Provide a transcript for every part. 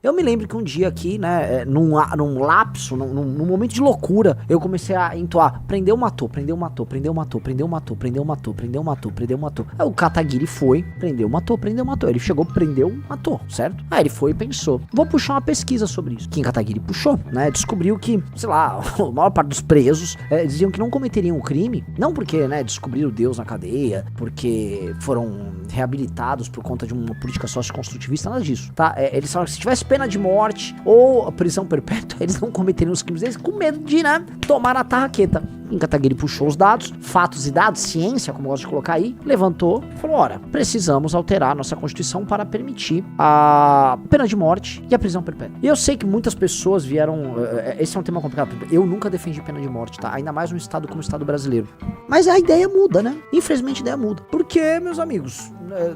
Eu me lembro que um dia aqui, né, num lapso, num momento de loucura, eu comecei a entoar, prendeu, matou, prendeu, matou, prendeu, matou, prendeu, matou, prendeu, matou, prendeu, matou, prendeu, matou. Aí o Kataguiri foi, prendeu, matou, prendeu, matou. Ele chegou, prendeu, matou, certo? Aí ele foi e pensou, vou puxar uma pesquisa sobre isso. Kim Kataguiri puxou, né, descobriu que, sei lá, a maior parte dos presos diziam que não cometeriam o crime, não porque, né, descobriram Deus na cadeia, porque foram reabilitados por conta de uma política socioconstrutivista, nada disso, tá? Eles falaram que se tivesse pena de morte ou prisão perpétua, eles não cometeriam os crimes deles com medo de, né, tomar na tarraqueta. Kim Kataguiri puxou os dados, fatos e dados, ciência, como eu gosto de colocar aí, levantou e falou, ora, precisamos alterar a nossa Constituição para permitir a pena de morte e a prisão perpétua. E eu sei que muitas pessoas vieram, esse é um tema complicado, eu nunca defendi pena de morte, tá? Ainda mais num estado como o estado brasileiro. Mas a ideia muda, né? Infelizmente a ideia muda. Porque, meus amigos,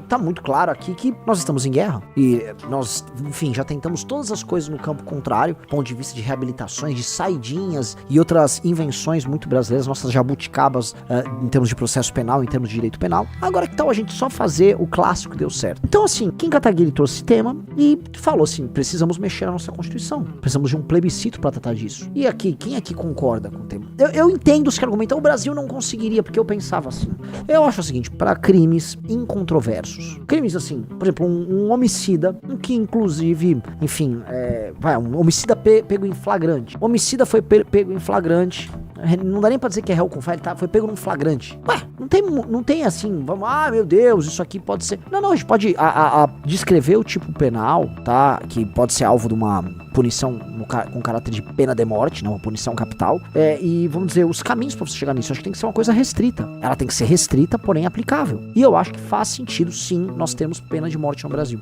tá muito claro aqui que nós estamos em guerra e nós, enfim, já tentamos todas as coisas no campo contrário, do ponto de vista de reabilitações, de saidinhas e outras invenções muito brasileiras, nossas jabuticabas em termos de processo penal, em termos de direito penal. Agora, que tal a gente só fazer o clássico que deu certo? Então, assim, Kim Kataguiri trouxe esse tema e falou assim, precisamos mexer na nossa Constituição, precisamos de um plebiscito para tratar disso. E aqui, quem aqui concorda com o tema? Eu entendo os que argumentam, o Brasil não conseguiria, porque eu pensava assim, eu acho o seguinte, para crimes incontroversos, crimes assim, por exemplo, um homicida, que inclusive, enfim, um homicida pego em flagrante, homicida foi pego em flagrante, não dá nem pra dizer que é réu confere, tá? Foi pego num flagrante. Ué, não tem assim, vamos, meu Deus, isso aqui pode ser... Não, a gente pode descrever o tipo penal, tá? Que pode ser alvo de uma punição com caráter de pena de morte, né? Uma punição capital. E vamos dizer, os caminhos pra você chegar nisso, acho que tem que ser uma coisa restrita. Ela tem que ser restrita, porém aplicável. E eu acho que faz sentido, sim, nós termos pena de morte no Brasil.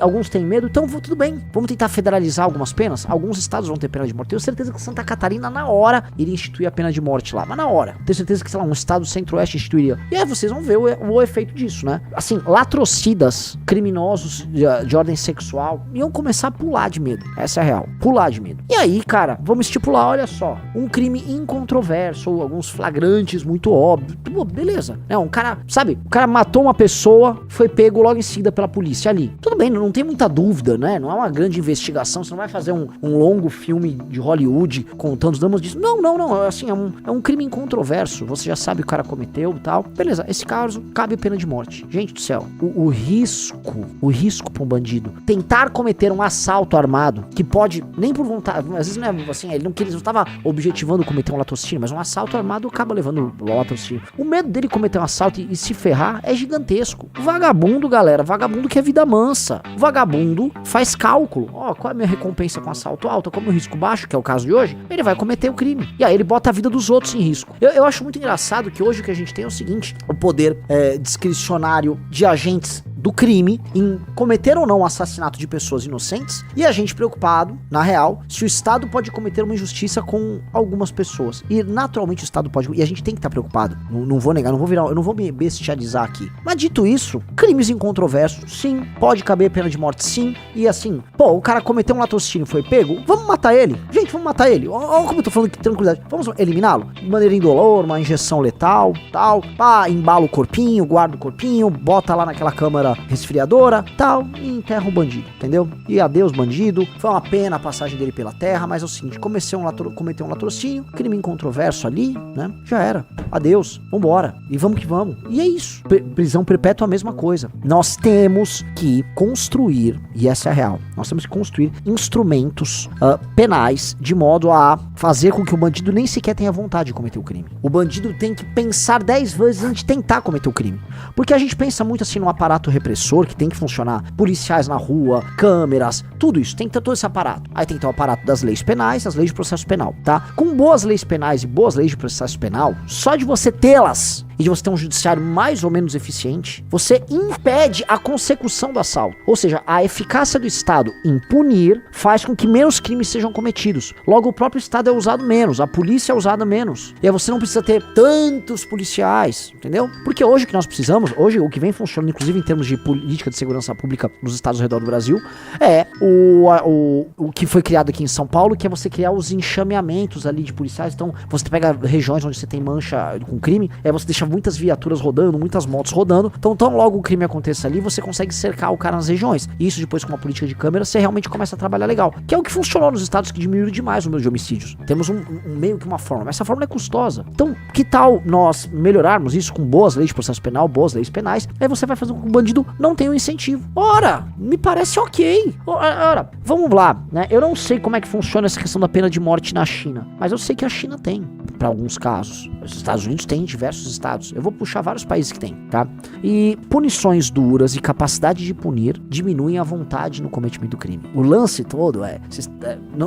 Alguns têm medo, então tudo bem. Vamos tentar federalizar algumas penas. Alguns estados vão ter pena de morte. Tenho certeza que Santa Catarina, na hora, iria instituir a pena de morte lá, mas na hora. Tenho certeza que, sei lá, um estado do centro-oeste instituiria. E aí vocês vão ver o efeito disso, né? Assim, latrocidas, criminosos de ordem sexual, iam começar a pular de medo. Essa é a real. Pular de medo. E aí, cara, vamos estipular, olha só, um crime incontroverso, ou alguns flagrantes muito óbvios. Pô, beleza. O cara, sabe, o cara matou uma pessoa, foi pego logo em seguida pela polícia ali. Tudo bem, não tem muita dúvida, né? Não é uma grande investigação, você não vai fazer um longo filme de Hollywood contando os danos disso. Não, assim, é um crime incontroverso, você já sabe o cara cometeu e tal. Beleza, esse caso cabe pena de morte. Gente do céu, o risco pra um bandido tentar cometer um assalto armado, que pode, nem por vontade, às vezes não é assim, ele não estava objetivando cometer um latrocínio, mas um assalto armado acaba levando o latrocínio. O medo dele cometer um assalto e se ferrar é gigantesco. Vagabundo, galera, vagabundo quer vida mansa. Vagabundo faz cálculo. Qual é a minha recompensa com assalto alta? Como o risco baixo, que é o caso de hoje, ele vai cometer o crime. E aí ele bota a vida dos outros em risco. Eu acho muito engraçado que hoje o que a gente tem é o seguinte, o poder discricionário de agentes do crime em cometer ou não o assassinato de pessoas inocentes, e a gente preocupado, na real, se o Estado pode cometer uma injustiça com algumas pessoas. E naturalmente o Estado pode, e a gente tem que estar preocupado. Não vou negar, eu não vou me bestializar aqui. Mas dito isso, crimes incontroversos, sim, pode caber pena de morte, sim. E assim, o cara cometeu um latrocínio, foi pego, vamos matar ele. Gente, vamos matar ele. Olha como eu tô falando que tranquilidade. Vamos eliminá-lo de maneira indolor, uma injeção letal, tal. Embala o corpinho, guarda o corpinho, bota lá naquela câmara resfriadora, tal, e enterra o bandido, entendeu? E adeus, bandido. Foi uma pena a passagem dele pela terra, mas é o seguinte, cometeu um latrocínio, crime incontroverso ali, né? Já era. Adeus, vambora. E vamos que vamos. E é isso. Prisão perpétua é a mesma coisa. Nós temos que construir, e essa é a real, nós temos que construir instrumentos penais de modo a fazer com que o bandido nem sequer tenha vontade de cometer o crime. O bandido tem que pensar 10 vezes antes de tentar cometer o crime. Porque a gente pensa muito assim no aparato repressor que tem que funcionar, policiais na rua, câmeras, tudo isso, tem que ter todo esse aparato. Aí tem que ter o aparato das leis penais, as leis de processo penal, tá? Com boas leis penais e boas leis de processo penal, só de você tê-las e de você ter um judiciário mais ou menos eficiente, você impede a consecução do assalto. Ou seja, a eficácia do Estado em punir faz com que menos crimes sejam cometidos. Logo, o próprio Estado é usado menos, a polícia é usada menos. E aí você não precisa ter tantos policiais, entendeu? Porque hoje o que nós precisamos, hoje o que vem funcionando, inclusive em termos de política de segurança pública nos estados ao redor do Brasil, é o que foi criado aqui em São Paulo, que é você criar os enxameamentos ali de policiais. Então, você pega regiões onde você tem mancha com crime, você deixa muitas viaturas rodando, muitas motos rodando. Então, tão logo o crime aconteça ali, você consegue cercar o cara nas regiões. E isso depois com uma política de câmera, você realmente começa a trabalhar legal. Que é o que funcionou nos estados que diminuíram demais o número de homicídios. Temos meio que uma forma, mas essa forma é custosa. Então, que tal nós melhorarmos isso com boas leis de processo penal, boas leis penais, aí você vai fazer com que o bandido não tenha um incentivo. Ora, me parece ok. Ora, vamos lá, né? Eu não sei como é que funciona essa questão da pena de morte na China, mas eu sei que a China tem, para alguns casos. Os Estados Unidos tem, diversos estados. Eu vou puxar vários países que tem, tá? E punições duras e capacidade de punir diminuem a vontade no cometimento do crime. O lance todo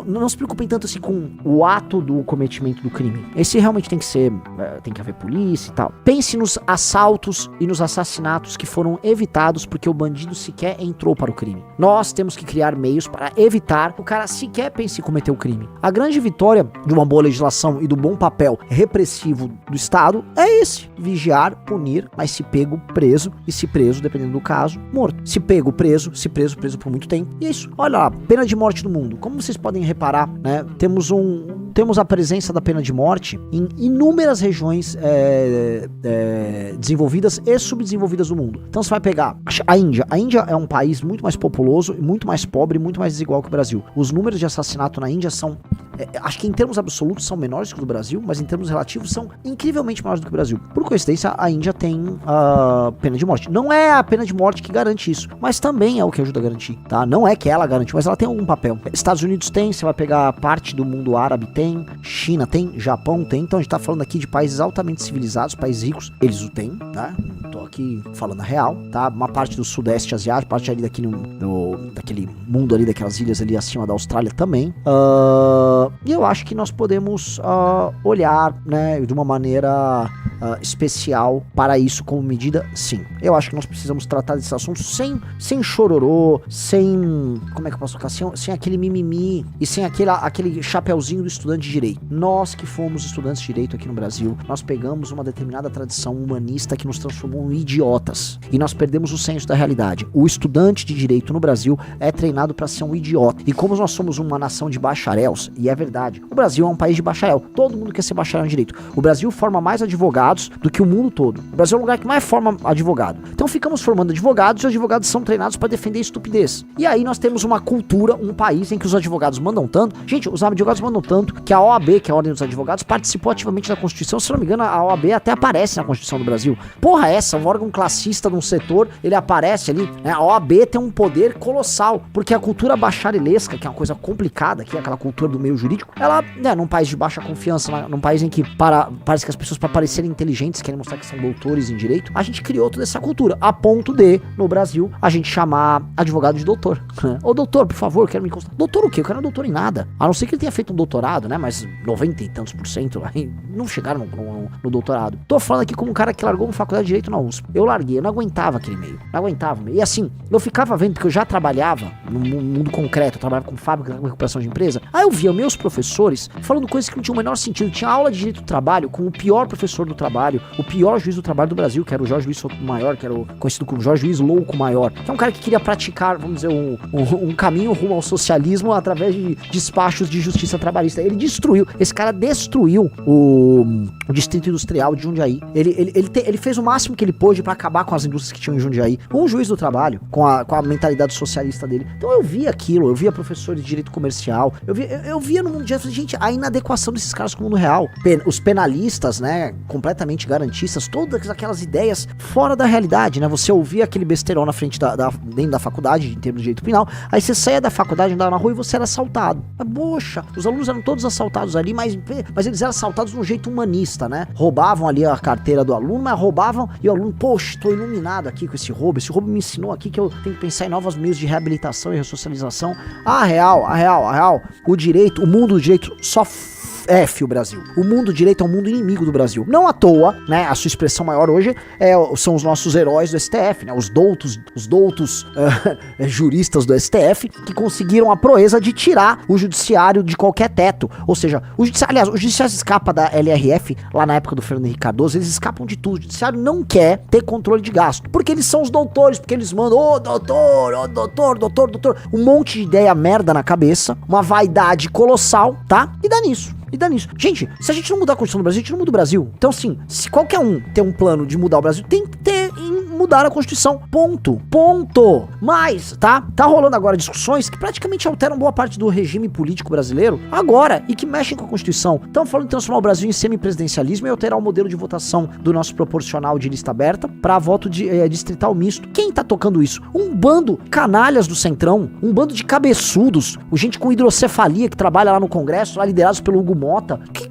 não se preocupem tanto assim com o ato do cometimento do crime. Esse realmente tem que ser, tem que haver polícia e tal. Pense nos assaltos e nos assassinatos que foram evitados porque o bandido sequer entrou para o crime. Nós temos que criar meios para evitar que o cara sequer pense em cometer o crime. A grande vitória de uma boa legislação e do bom papel repressivo do Estado é esse: vigiar, punir, mas se pego, preso, e se preso, dependendo do caso, morto. Se pego, preso, se preso, preso por muito tempo. E é isso. Olha lá, pena de morte no mundo. Como vocês podem reparar, né, temos a presença da pena de morte em inúmeras regiões desenvolvidas e subdesenvolvidas do mundo. Então você vai pegar a Índia. A Índia é um país muito mais populoso, muito mais pobre, muito mais desigual que o Brasil. Os números de assassinato na Índia são, acho que em termos absolutos são menores que o do Brasil, mas em termos relativos são incrivelmente maiores do que o Brasil. Por coincidência, a Índia tem pena de morte. Não é a pena de morte que garante isso, mas também é o que ajuda a garantir, tá? Não é que ela garante, mas ela tem algum papel. Estados Unidos tem, você vai pegar parte do mundo árabe tem, China tem, Japão tem. Então a gente tá falando aqui de países altamente civilizados, países ricos, eles o têm, tá? Não tô aqui falando a real, tá? Uma parte do sudeste asiático, parte ali daquele mundo ali, daquelas ilhas ali acima da Austrália também. E eu acho que nós podemos olhar, né, de uma maneira especial para isso como medida, sim. Eu acho que nós precisamos tratar desses assuntos sem chororô, sem, como é que eu posso colocar, sem aquele mimimi e sem aquele chapeuzinho do estudante de direito. Nós que fomos estudantes de direito aqui no Brasil, nós pegamos uma determinada tradição humanista que nos transformou em idiotas e nós perdemos o senso da realidade. O estudante de direito no Brasil é treinado para ser um idiota. E como nós somos uma nação de bacharéus, e é verdade, o Brasil é um país de bacharel. Todo mundo quer ser bacharel em direito. O Brasil forma mais advogados do que o mundo todo. O Brasil é o lugar que mais forma advogado. Então ficamos formando advogados e os advogados são treinados para defender estupidez. E aí nós temos uma cultura, um país em que os advogados mandam tanto. Gente, os advogados mandam tanto que a OAB, que é a Ordem dos Advogados, participou ativamente da Constituição. Se não me engano, a OAB até aparece na Constituição do Brasil. Porra, um órgão classista de um setor, ele aparece ali, né? A OAB tem um poder colossal, porque a cultura bacharelesca, que é uma coisa complicada, que é aquela cultura do meio jurídico, ela, né, num país de baixa confiança, num país em que parece que as pessoas, para parecerem inteligentes, querem mostrar que são doutores em direito, a gente criou toda essa cultura, a ponto de, no Brasil, a gente chamar advogado de doutor. Ô doutor, por favor, quero me encostar. Doutor o quê? Eu quero doutor em nada. A não ser que ele tenha feito um doutorado, né, mas 90 e tantos % aí não chegaram no doutorado. Tô falando aqui como um cara que largou uma faculdade de direito na USP. Eu larguei, eu não aguentava aquele meio. Não aguentava. E assim, eu ficava vendo, porque eu já trabalhava no mundo concreto, eu trabalhava com fábrica, com recuperação de empresa. Aí eu via meus professores falando coisas que não tinham o menor sentido. Tinha aula de direito do trabalho com o pior professor do trabalho, o pior juiz do trabalho do Brasil, que era o Jorge Luiz Sotomayor, que era conhecido como Jorge Luiz Louco Maior, que é um cara que queria praticar, vamos dizer, um caminho rumo ao socialismo através de despachos de justiça trabalhista. Esse cara destruiu o Distrito Industrial de Jundiaí. Ele fez o máximo que ele pôde pra acabar com as indústrias que tinham em Jundiaí. Um juiz do trabalho, com a mentalidade socialista dele. Então eu via aquilo, eu via professores de direito comercial, eu via no mundo de direito, gente, a inadequação desses caras com o mundo real. Os penalistas, né, completamente garantistas, todas aquelas ideias fora da realidade, né, você ouvia aquele besteirão na frente dentro da faculdade, em termos de direito penal, aí você saía da faculdade, andava na rua e você era assaltado. Poxa, os alunos eram todos assaltados ali, mas eles eram assaltados de um jeito humanista, né, roubavam ali a carteira do aluno, mas roubavam e o aluno, poxa, tô iluminado aqui com esse roubo me ensinou aqui que eu tenho que pensar em novos meios de reabilitação e ressocialização. A real, o mundo do direito só o Brasil. O mundo do direito é um mundo inimigo do Brasil. Não à toa, né, a sua expressão maior hoje são os nossos heróis do STF, né, os doutos juristas do STF, que conseguiram a proeza de tirar o judiciário de qualquer teto. Ou seja, o judiciário escapa da LRF, lá na época do Fernando Henrique Cardoso, eles escapam de tudo. O judiciário não quer ter controle de gasto, porque eles são os doutores, porque eles mandam, doutor, um monte de ideia merda na cabeça, uma vaidade colossal, tá? E dá nisso. E dá nisso. Gente, se a gente não mudar a Constituição do Brasil, a gente não muda o Brasil. Então, assim, se qualquer um tem um plano de mudar o Brasil, tem que ter em mudar a Constituição. Ponto. Mas, tá rolando agora discussões que praticamente alteram boa parte do regime político brasileiro agora e que mexem com a Constituição. Estão falando de transformar o Brasil em semipresidencialismo e alterar o modelo de votação do nosso proporcional de lista aberta para voto distrital misto. Quem tá tocando isso? Um bando canalhas do Centrão, um bando de cabeçudos, gente com hidrocefalia que trabalha lá no Congresso, lá liderados pelo Hugo Mota. Que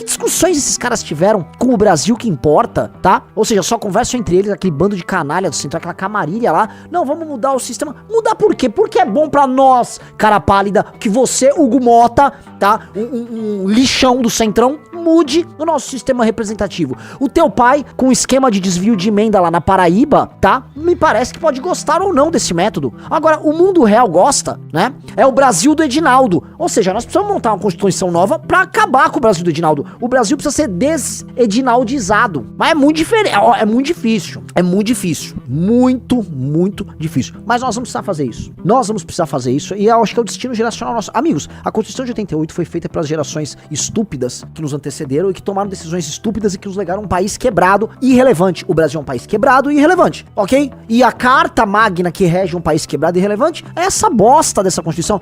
discussões esses caras tiveram com o Brasil que importa, tá? Ou seja, só conversam entre eles, aquele bando de canalha do Centrão, aquela camarilha lá. Não, vamos mudar o sistema. Mudar por quê? Porque é bom pra nós, cara pálida, que você, Hugo Mota, tá? Um lixão do Centrão, mude o nosso sistema representativo. O teu pai, com esquema de desvio de emenda lá na Paraíba, tá? Me parece que pode gostar ou não desse método. Agora, o mundo real gosta, né? É o Brasil do Edinaldo. Ou seja, nós precisamos montar uma Constituição nova pra acabar com o Brasil do Edinaldo. O Brasil precisa ser desedinaldizado. Mas é muito diferente. É muito difícil. É muito difícil. Muito difícil. Mas nós vamos precisar fazer isso. Nós vamos precisar fazer isso. E eu acho que é o destino geracional nosso. Amigos, a Constituição de 88 foi feita pelas gerações estúpidas que nos antecederam e que tomaram decisões estúpidas e que nos legaram um país quebrado e irrelevante. O Brasil é um país quebrado e irrelevante, ok? E a carta magna que rege um país quebrado e irrelevante é essa bosta dessa Constituição.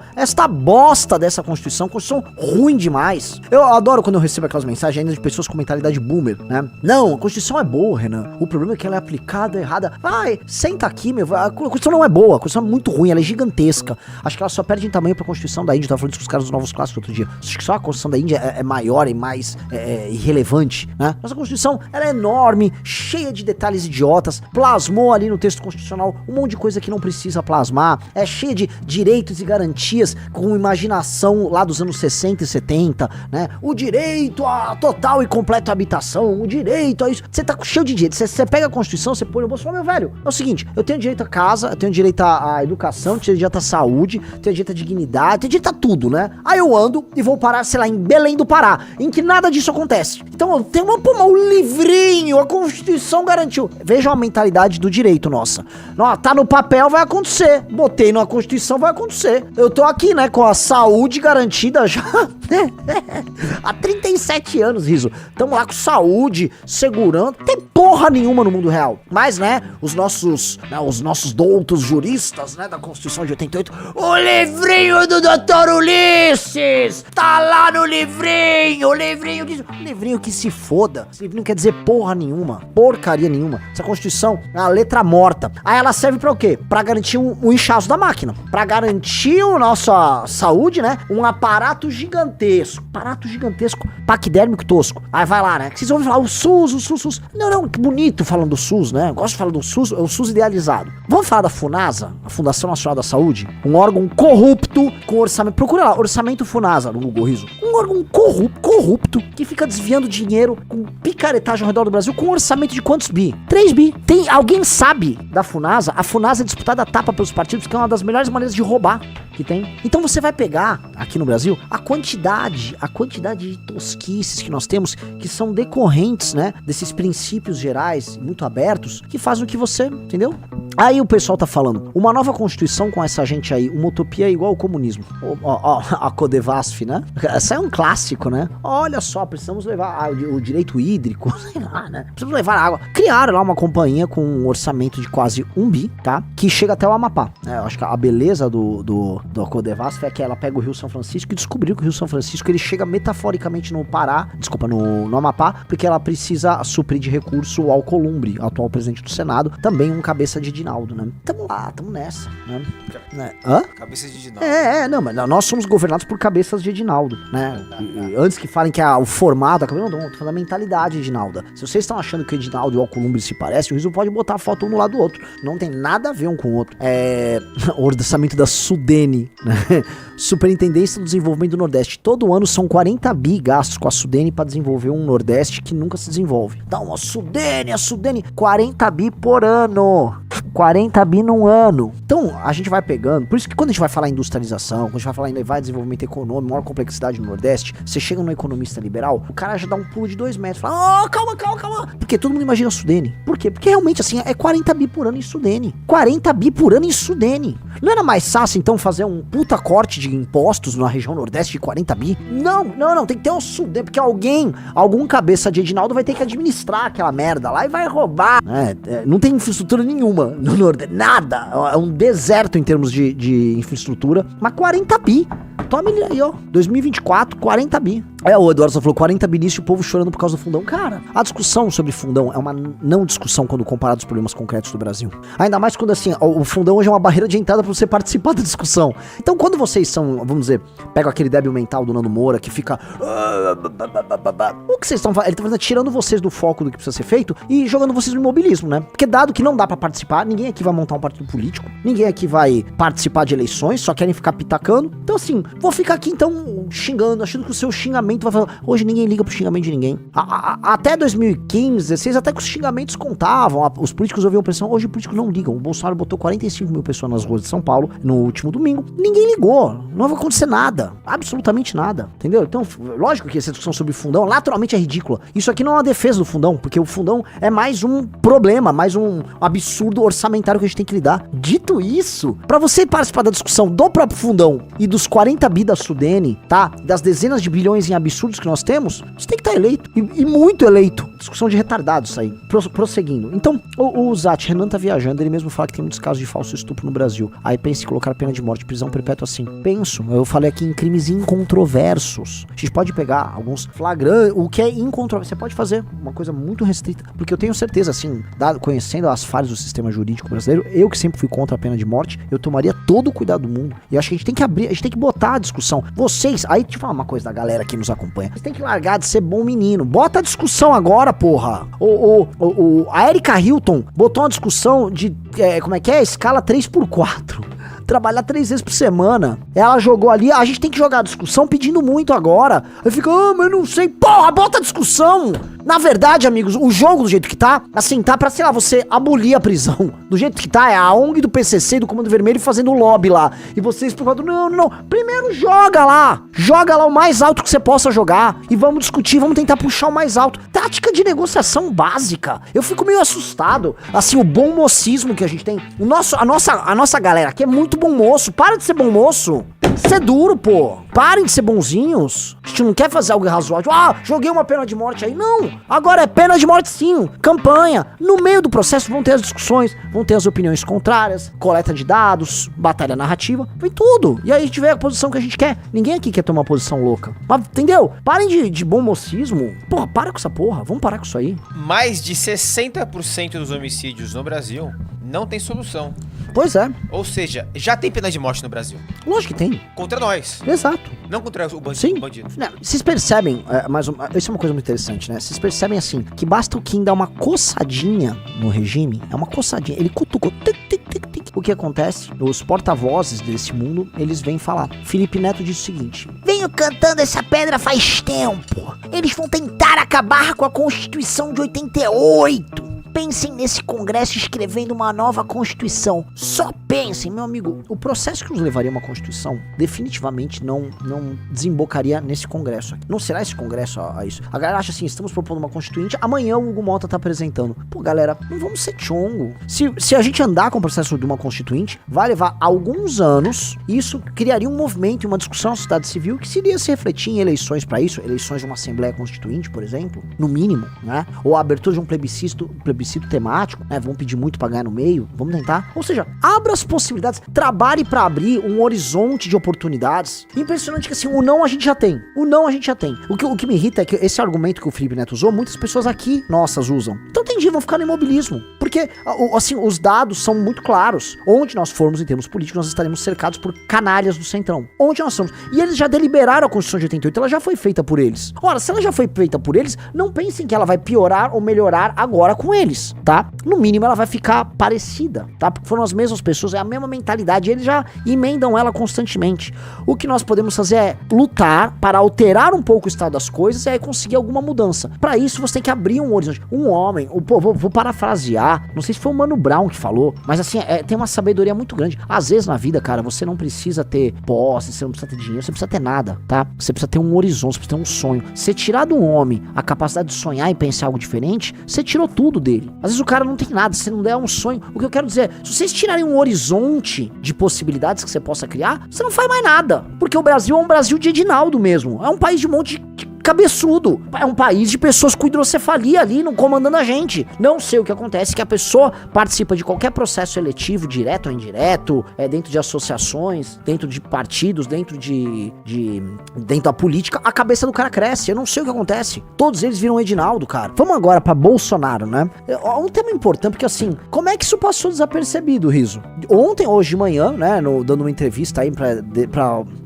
Constituição ruim demais. Eu adoro quando eu recebo aquelas mensagens ainda de pessoas com mentalidade boomer, né? Não, a Constituição é boa, Renan. O problema é que ela é aplicada errada. Vai, senta aqui, meu. A Constituição não é boa, a Constituição é muito ruim, ela é gigantesca. Acho que ela só perde em tamanho pra Constituição da Índia. Eu tava falando isso com os caras dos Novos Clássicos outro dia. Acho que só a Constituição da Índia é maior e mais irrelevante, né? Nossa Constituição, ela é enorme, cheia de detalhes idiotas, plasmou ali no texto constitucional um monte de coisa que não precisa plasmar, é cheia de direitos e garantias com imaginação lá dos anos 60 e 70, né? O direito a total e completa habitação, o direito a isso. Você tá cheio de direitos. Você pega a Constituição, você põe no bolso e fala, meu velho, é o seguinte, eu tenho direito a casa, eu tenho direito à educação, eu tenho direito à saúde, eu tenho direito à dignidade, eu tenho direito a tudo, né? Aí eu ando e vou parar, sei lá, em Belém do Pará, em que nada disso acontece. Então eu tenho um livrinho, a Constituição garantiu. Vejam a mentalidade do direito nossa. Não, tá no papel, vai acontecer. Botei na Constituição, vai acontecer. Eu tô aqui, né, com a saúde garantida já há 37 anos, Riso. Tamo lá com saúde, segurança. Tem porra nenhuma no mundo real. Mas, né, os nossos doutos juristas, né, da Constituição de 88, o livrinho do Dr. Ulisses, tá lá no livrinho, o livrinho que se foda. Esse livrinho não quer dizer porra nenhuma, porcaria nenhuma. Essa Constituição é uma letra morta. Aí ela serve pra o quê? Pra garantir o inchaço da máquina, pra garantir a nossa saúde, né, um aparato gigantesco, paquidérmico tosco. Aí vai lá, né, que vocês vão falar o SUS. Não, que bonito falando do SUS, né, gosto de falar do SUS, é o SUS idealizado. Vamos falar da FUNASA, a Fundação Nacional da Saúde, um órgão corrupto com orçamento, procura lá, orçamento FUNASA no Google, Riso. Um órgão corrupto que fica desviando dinheiro com picaretagem ao redor do Brasil com um orçamento de quantos bi? 3 bi. Alguém sabe da FUNASA? A FUNASA é disputada a tapa pelos partidos, que é uma das melhores maneiras de roubar que tem. Então você vai pegar, aqui no Brasil, a quantidade de tosquices que nós temos, que são decorrentes, né, desses princípios gerais, muito abertos, que fazem o que você, entendeu? Aí o pessoal tá falando, uma nova Constituição com essa gente aí, uma utopia igual ao comunismo. A Codevasf, né? Essa é um clássico, né? Olha só, precisamos levar o direito hídrico, sei lá, né? Precisamos levar água. Criaram lá uma companhia com um orçamento de quase 1 bi, tá? Que chega até o Amapá. Eu acho que a beleza do Codevasf é que ela pega o Rio São Francisco e descobriu que o Rio São Francisco, ele chega metaforicamente no Amapá, porque ela precisa suprir de recurso o Alcolumbre, atual presidente do Senado, também um cabeça de Edinaldo, né? Tamo lá, tamo nessa, né? Hã? Cabeça de Edinaldo. Não, mas nós somos governados por cabeças de Edinaldo, né? E antes que falem que o formato, não, tô falando da mentalidade, Edinalda. Se vocês estão achando que o Edinaldo e o Alcolumbre se parecem, o Riso pode botar a foto um do lado do outro. Não tem nada a ver um com o outro. O orçamento da Sudene, né? Superintendência do Desenvolvimento do Nordeste. Todo ano são 40 bi gastos com a Sudene pra desenvolver um Nordeste que nunca se desenvolve. Então, a Sudene, 40 bi por ano. 40 bi num ano. Então, a gente vai pegando. Por isso que quando a gente vai falar em industrialização, quando a gente vai falar em levar desenvolvimento econômico, maior complexidade no Nordeste, você chega no economista liberal, o cara já dá um pulo de 2 metros. Fala, calma. Porque todo mundo imagina Sudene. Por quê? Porque realmente, assim, é 40 bi por ano em Sudene. 40 bi por ano em Sudene. Não era mais fácil, então, fazer um puta corte de impostos na região Nordeste de 40 bi? Não. Tem que ter o Sudene, porque algum cabeça de Edinaldo vai ter que administrar aquela merda lá e vai roubar. Não tem infraestrutura nenhuma no Nordeste. Nada. É um deserto em termos de infraestrutura. Mas 40 bi. Toma ele aí, ó. 2024, 40 bi. O Eduardo só falou 40 bi nisso e o povo chorando por causa do fundão. Cara, a discussão sobre fundão é uma não discussão quando comparado aos problemas concretos do Brasil. Ainda mais quando, assim, o fundão hoje é uma barreira de entrada pra você participar da discussão. Então, quando vocês são, vamos dizer, pegam aquele débil mental do Nando Moura que fica... O que vocês estão fazendo? Ele tá fazendo tirando vocês do foco do que precisa ser feito e jogando vocês no imobilismo, né? Porque dado que não dá pra participar, ninguém aqui vai montar um partido político, ninguém aqui vai participar de eleições, só querem ficar pitacando. Então, assim, vou ficar aqui, então, xingando, achando que o seu xingamento vai falar... Hoje ninguém liga pro xingamento de ninguém. Até 2015, 16, até que os xingamentos contavam, os políticos ouviam pressão. Hoje os políticos não ligam. O Bolsonaro botou 45 mil pessoas nas ruas de São Paulo no último domingo. Ninguém ligou. Não vai acontecer nada. Absolutamente nada. Entendeu? Então, lógico que essa discussão sobre fundão, naturalmente é ridícula. Isso aqui não é uma defesa do fundão, porque o fundão é mais um problema, mais um absurdo orçamentário que a gente tem que lidar. Dito isso, pra você participar da discussão do próprio fundão e dos 40 bi da Sudene, tá? Das dezenas de bilhões em absurdos que nós temos, você tem que estar eleito. E muito eleito. Discussão de retardados isso aí. Prosseguindo. Então, o Zat, Renan tá viajando, ele mesmo fala que tem muitos casos de falso estupro no Brasil. Aí pensa em colocar pena de morte, prisão perpétua assim. Penso, eu falei aqui em crimes incontroversos. A gente pode pegar alguns flagrantes, o que é incontroverso. Você pode fazer uma coisa muito restrita, porque eu tenho certeza, assim, conhecendo as falhas do sistema jurídico brasileiro, eu que sempre fui contra a pena de morte, eu tomaria todo o cuidado do mundo. E acho que a gente tem que abrir, a gente tem que botar a discussão. Vocês, aí deixa eu falar uma coisa da galera que nos acompanha. Vocês têm que largar de ser bom menino. Bota a discussão agora, porra. A Erika Hilton botou uma discussão de, como é que é? Escala 3x4. Trabalhar 3 vezes por semana. Ela jogou ali, a gente tem que jogar a discussão pedindo muito agora. Aí fica, mas não sei. Porra, bota a discussão. Na verdade, amigos, o jogo do jeito que tá, assim, tá pra, sei lá, você abolir a prisão. Do jeito que tá, é a ONG do PCC, do Comando Vermelho, fazendo lobby lá. E vocês por não. Primeiro joga lá o mais alto que você possa jogar. E vamos discutir, vamos tentar puxar o mais alto. Tática de negociação básica. Eu fico meio assustado. Assim, o bom mocismo que a gente tem. A nossa galera aqui é muito bom moço. Para de ser bom moço. Ser duro, pô. Parem de ser bonzinhos. A gente não quer fazer algo razoável. Joguei uma pena de morte aí. Não. Agora é pena de morte sim. Campanha. No meio do processo vão ter as discussões, vão ter as opiniões contrárias, coleta de dados, batalha narrativa, vem tudo. E aí a gente vê a posição que a gente quer. Ninguém aqui quer tomar uma posição louca. Mas, entendeu? Parem de bom mocismo. Porra, para com essa porra. Vamos parar com isso aí. Mais de 60% dos homicídios no Brasil não tem solução. Pois é. Ou seja, já tem pena de morte no Brasil. Lógico que tem. Contra nós. Exato. Não contra o bandido. Sim. O bandido. Não, vocês percebem, isso é uma coisa muito interessante, né? Vocês percebem assim, que basta o Kim dar uma coçadinha no regime, é uma coçadinha, ele cutucou, tic, tic, tic, tic. O que acontece? Os porta-vozes desse mundo, eles vêm falar. Felipe Neto diz o seguinte: venho cantando essa pedra faz tempo. Eles vão tentar acabar com a Constituição de 88. Pensem nesse Congresso escrevendo uma nova Constituição. Só pensem, meu amigo. O processo que nos levaria a uma Constituição definitivamente não desembocaria nesse Congresso aqui. Não será esse Congresso a isso. A galera acha assim, estamos propondo uma Constituinte, amanhã o Hugo Mota tá apresentando. Pô, galera, não vamos ser chongo. Se a gente andar com o processo de uma Constituinte, vai levar alguns anos, e isso criaria um movimento e uma discussão na sociedade civil que seria se refletir em eleições para isso, eleições de uma Assembleia Constituinte, por exemplo, no mínimo, né? Ou a abertura de um plebiscito temático, né? Vamos pedir muito pra ganhar no meio, vamos tentar. Ou seja, abra as possibilidades, trabalhe pra abrir um horizonte de oportunidades. Impressionante que assim, o não a gente já tem. O que me irrita é que esse argumento que o Felipe Neto usou, muitas pessoas aqui, nossas, usam. Então tem dia, vão ficar no imobilismo. Porque, assim, os dados são muito claros. Onde nós formos em termos políticos, nós estaremos cercados por canalhas do Centrão. Onde nós somos. E eles já deliberaram a Constituição de 88, ela já foi feita por eles. Ora, se ela já foi feita por eles, não pensem que ela vai piorar ou melhorar agora com eles. deles, tá? No mínimo ela vai ficar parecida, tá? Porque foram as mesmas pessoas, é a mesma mentalidade, eles já emendam ela constantemente. O que nós podemos fazer é lutar para alterar um pouco o estado das coisas e aí conseguir alguma mudança. Para isso você tem que abrir um horizonte. Um homem, vou parafrasear, não sei se foi o Mano Brown que falou, mas assim, tem uma sabedoria muito grande. Às vezes na vida, cara, você não precisa ter posse, você não precisa ter dinheiro, você precisa ter nada, tá? Você precisa ter um horizonte, você precisa ter um sonho. Você tirar do homem a capacidade de sonhar e pensar algo diferente, você tirou tudo dele. Às vezes o cara não tem nada, se não der um sonho. O que eu quero dizer é, se vocês tirarem um horizonte de possibilidades que você possa criar, você não faz mais nada. Porque o Brasil é um Brasil de Edinaldo mesmo. É um país de um monte de cabeçudo. É um país de pessoas com hidrocefalia ali, não comandando a gente. Não sei o que acontece, que a pessoa participa de qualquer processo eletivo, direto ou indireto, dentro de associações, dentro de partidos, dentro da política, a cabeça do cara cresce. Eu não sei o que acontece. Todos eles viram Edinaldo, cara. Vamos agora pra Bolsonaro, né? Um tema importante, porque assim, como é que isso passou desapercebido, Riso? Ontem, hoje de manhã, né, dando uma entrevista aí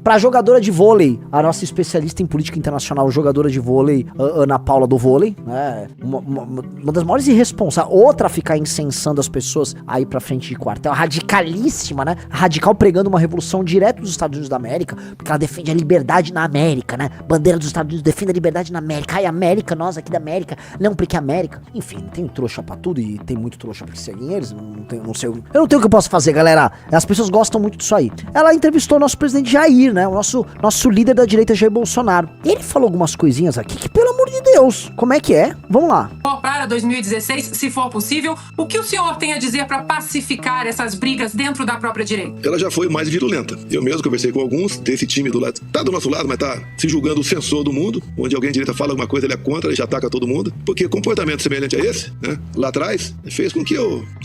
pra jogadora de vôlei, a nossa especialista em política internacional, jogadora de vôlei, Ana Paula do vôlei, né? Uma das maiores irresponsáveis. Outra a ficar incensando as pessoas aí pra frente de quartel. Radicalíssima, né? Radical pregando uma revolução direto dos Estados Unidos da América, porque ela defende a liberdade na América, né? Bandeira dos Estados Unidos defende a liberdade na América. Ai, América, nós aqui da América. Não, porque América. Enfim, tem trouxa pra tudo e tem muito trouxa pra que seguem eles. Não sei. Eu não tenho o que eu posso fazer, galera. As pessoas gostam muito disso aí. Ela entrevistou o nosso presidente Jair, né? O nosso líder da direita, Jair Bolsonaro. Ele falou algumas coisinhas aqui que, pelo amor de Deus, como é que é? Vamos lá. Para 2016, se for possível, o que o senhor tem a dizer para pacificar essas brigas dentro da própria direita? Ela já foi mais virulenta. Eu mesmo conversei com alguns desse time do lado. Tá do nosso lado, mas tá se julgando o censor do mundo, onde alguém de direita fala alguma coisa, ele é contra, ele já ataca todo mundo. Porque comportamento semelhante a esse, né, lá atrás, fez com que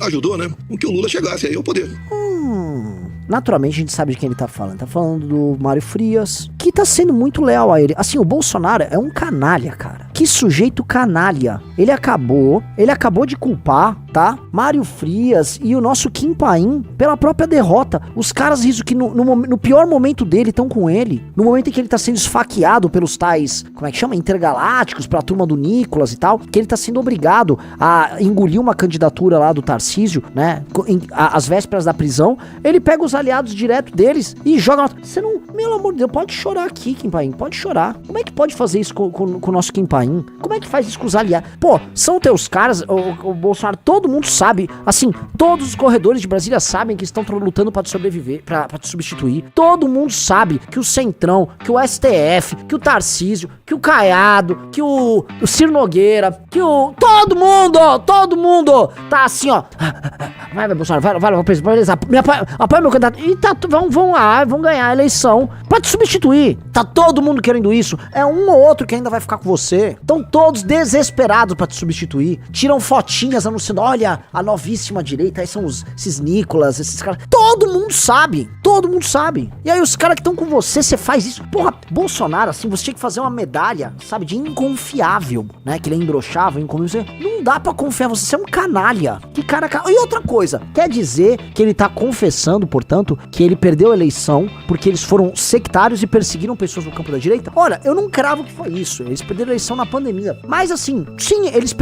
ajudou, né, com que o Lula chegasse aí ao poder. Naturalmente a gente sabe de quem ele tá falando. Tá falando do Mário Frias, que tá sendo muito leal a ele. Assim, o Bolsonaro é um canalha, cara. Que sujeito canalha. Ele acabou de culpar, tá? Mário Frias e o nosso Kim Paim pela própria derrota. Os caras, Riso, que no pior momento dele estão com ele. No momento em que ele tá sendo esfaqueado pelos tais, como é que chama? Intergalácticos, pela turma do Nicolas e tal. Que ele tá sendo obrigado a engolir uma candidatura lá do Tarcísio, né? Às vésperas da prisão. Ele pega os aliados direto deles e joga. Você não, meu amor de Deus, pode chorar aqui, Kim Paim, pode chorar. Como é que pode fazer isso com o nosso Kim Paim? Como é que faz isso com os aliados? Pô, são teus caras, o Bolsonaro, todo mundo sabe, assim, todos os corredores de Brasília sabem que estão lutando pra te sobreviver, pra te substituir. Todo mundo sabe que o Centrão, que o STF, que o Tarcísio, que o Caiado, que o Ciro Nogueira, que o... Todo mundo tá assim, ó. Vai, Bolsonaro, vai, beleza, apoia meu candidato. E tá, vão lá, vão ganhar a eleição pra te substituir. Tá todo mundo querendo isso. É um ou outro que ainda vai ficar com você. Estão todos desesperados pra te substituir. Tiram fotinhas anunciando, olha, a novíssima direita, aí são esses Nicolas, esses caras. Todo mundo sabe. E aí os caras que estão com você faz isso. Porra, Bolsonaro, assim, você tinha que fazer uma medalha, sabe, de inconfiável, né? Que ele é imbrochável, inconfiável. Não dá pra confiar, você é um canalha. Que cara... E outra coisa, quer dizer que ele tá confessando, portanto, que ele perdeu a eleição porque eles foram sectários e perseguiram pessoas no campo da direita? Olha, eu não cravo que foi isso. Eles perderam a eleição na pandemia. Mas assim, sim, eles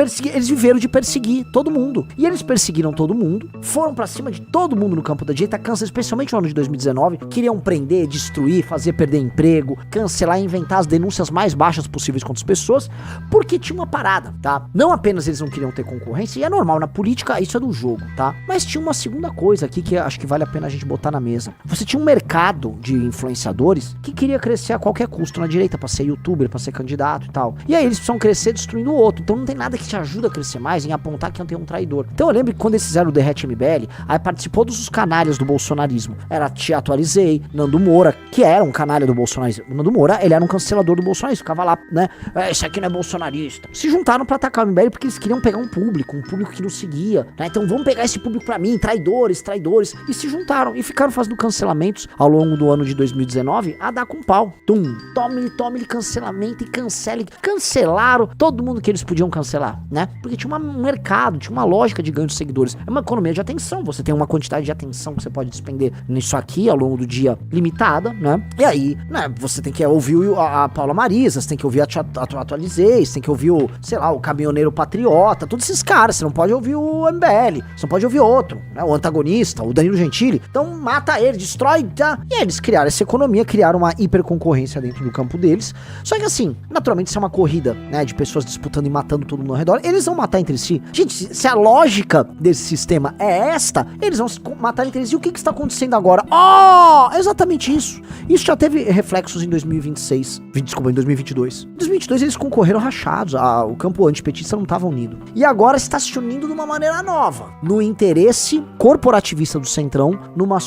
viveram de perseguir todo mundo. E eles perseguiram todo mundo, foram pra cima de todo mundo no campo da direita, especialmente no ano de 2019, queriam prender, destruir, fazer perder emprego, cancelar e inventar as denúncias mais baixas possíveis contra as pessoas, porque tinha uma parada, tá? Não apenas eles não queriam ter concorrência, e é normal, na política isso é do jogo, tá? Mas tinha uma segunda coisa aqui que acho que vale a pena a gente botar na mesa. Você tinha um mercado de influenciadores que queria crescer a qualquer custo na direita, pra ser youtuber, pra ser candidato e tal. E aí eles precisam crescer destruindo o outro. Então não tem nada que te ajuda a crescer mais em apontar que tem um traidor. Então eu lembro que quando eles fizeram o Derrete MBL, aí participou dos canalhas do bolsonarismo. Era Te Atualizei, Nando Moura, que era um canalha do bolsonarismo. O Nando Moura, ele era um cancelador do bolsonarismo, ficava lá, né? Esse aqui não é bolsonarista. Se juntaram pra atacar o MBL porque eles queriam pegar um público que não seguia, né? Então vamos pegar esse público pra mim, traidores. E se juntaram e ficaram fazendo cancelamentos ao longo do ano de 2019 a dar com pau. Tome cancelamento e cancele. cancelaram todo mundo que eles podiam cancelar, né? Porque tinha um mercado, tinha uma lógica de ganho de seguidores. É uma economia de atenção, você tem uma quantidade de atenção que você pode despender nisso aqui ao longo do dia limitada, né? E aí, né, você tem que ouvir a Paula Marisa, você tem que ouvir a Atualizei, você tem que ouvir o, sei lá, o Caminhoneiro Patriota, todos esses caras, você não pode ouvir o MBL, você não pode ouvir outro, né? O antagonista, o Danilo Gentili. Então mata ele, destrói, tá? E aí eles criaram essa economia, criaram uma hiperconcorrência dentro do campo deles. Só que assim, naturalmente isso é uma corrida, né, de pessoas disputando e matando todo mundo ao redor. Eles vão matar entre si. Gente, se a lógica desse sistema é esta, eles vão se matar entre si. E o que está acontecendo agora? Exatamente isso. Isso já teve reflexos em 2026. Desculpa, em 2022. Em 2022 eles concorreram rachados. O campo antipetista não estava unido. E agora está se unindo de uma maneira nova. No interesse corporativista do Centrão, numa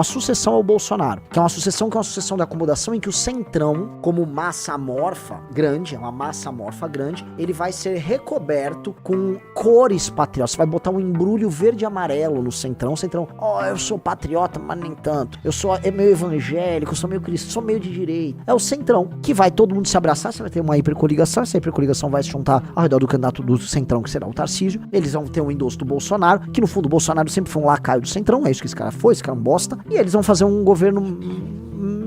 sucessão ao Bolsonaro. Que é uma sucessão de acomodação em que o Centrão, como massa amorfa grande, é uma massa amorfa grande, ele vai ser recoberto com cores patriotas. Você vai botar um embrulho verde e amarelo no Centrão. O Centrão, eu sou patriota, mas nem tanto. Eu sou meio evangélico, eu sou meio cristão, sou meio de direita. É o Centrão, que vai todo mundo se abraçar, você vai ter uma hipercoligação, essa hipercoligação vai se juntar ao redor do candidato do Centrão, que será o Tarcísio. Eles vão ter um endosso do Bolsonaro, que no fundo o Bolsonaro sempre foi um lacaio do Centrão, é isso que esse cara foi, esse cara é um bosta. E eles vão fazer um governo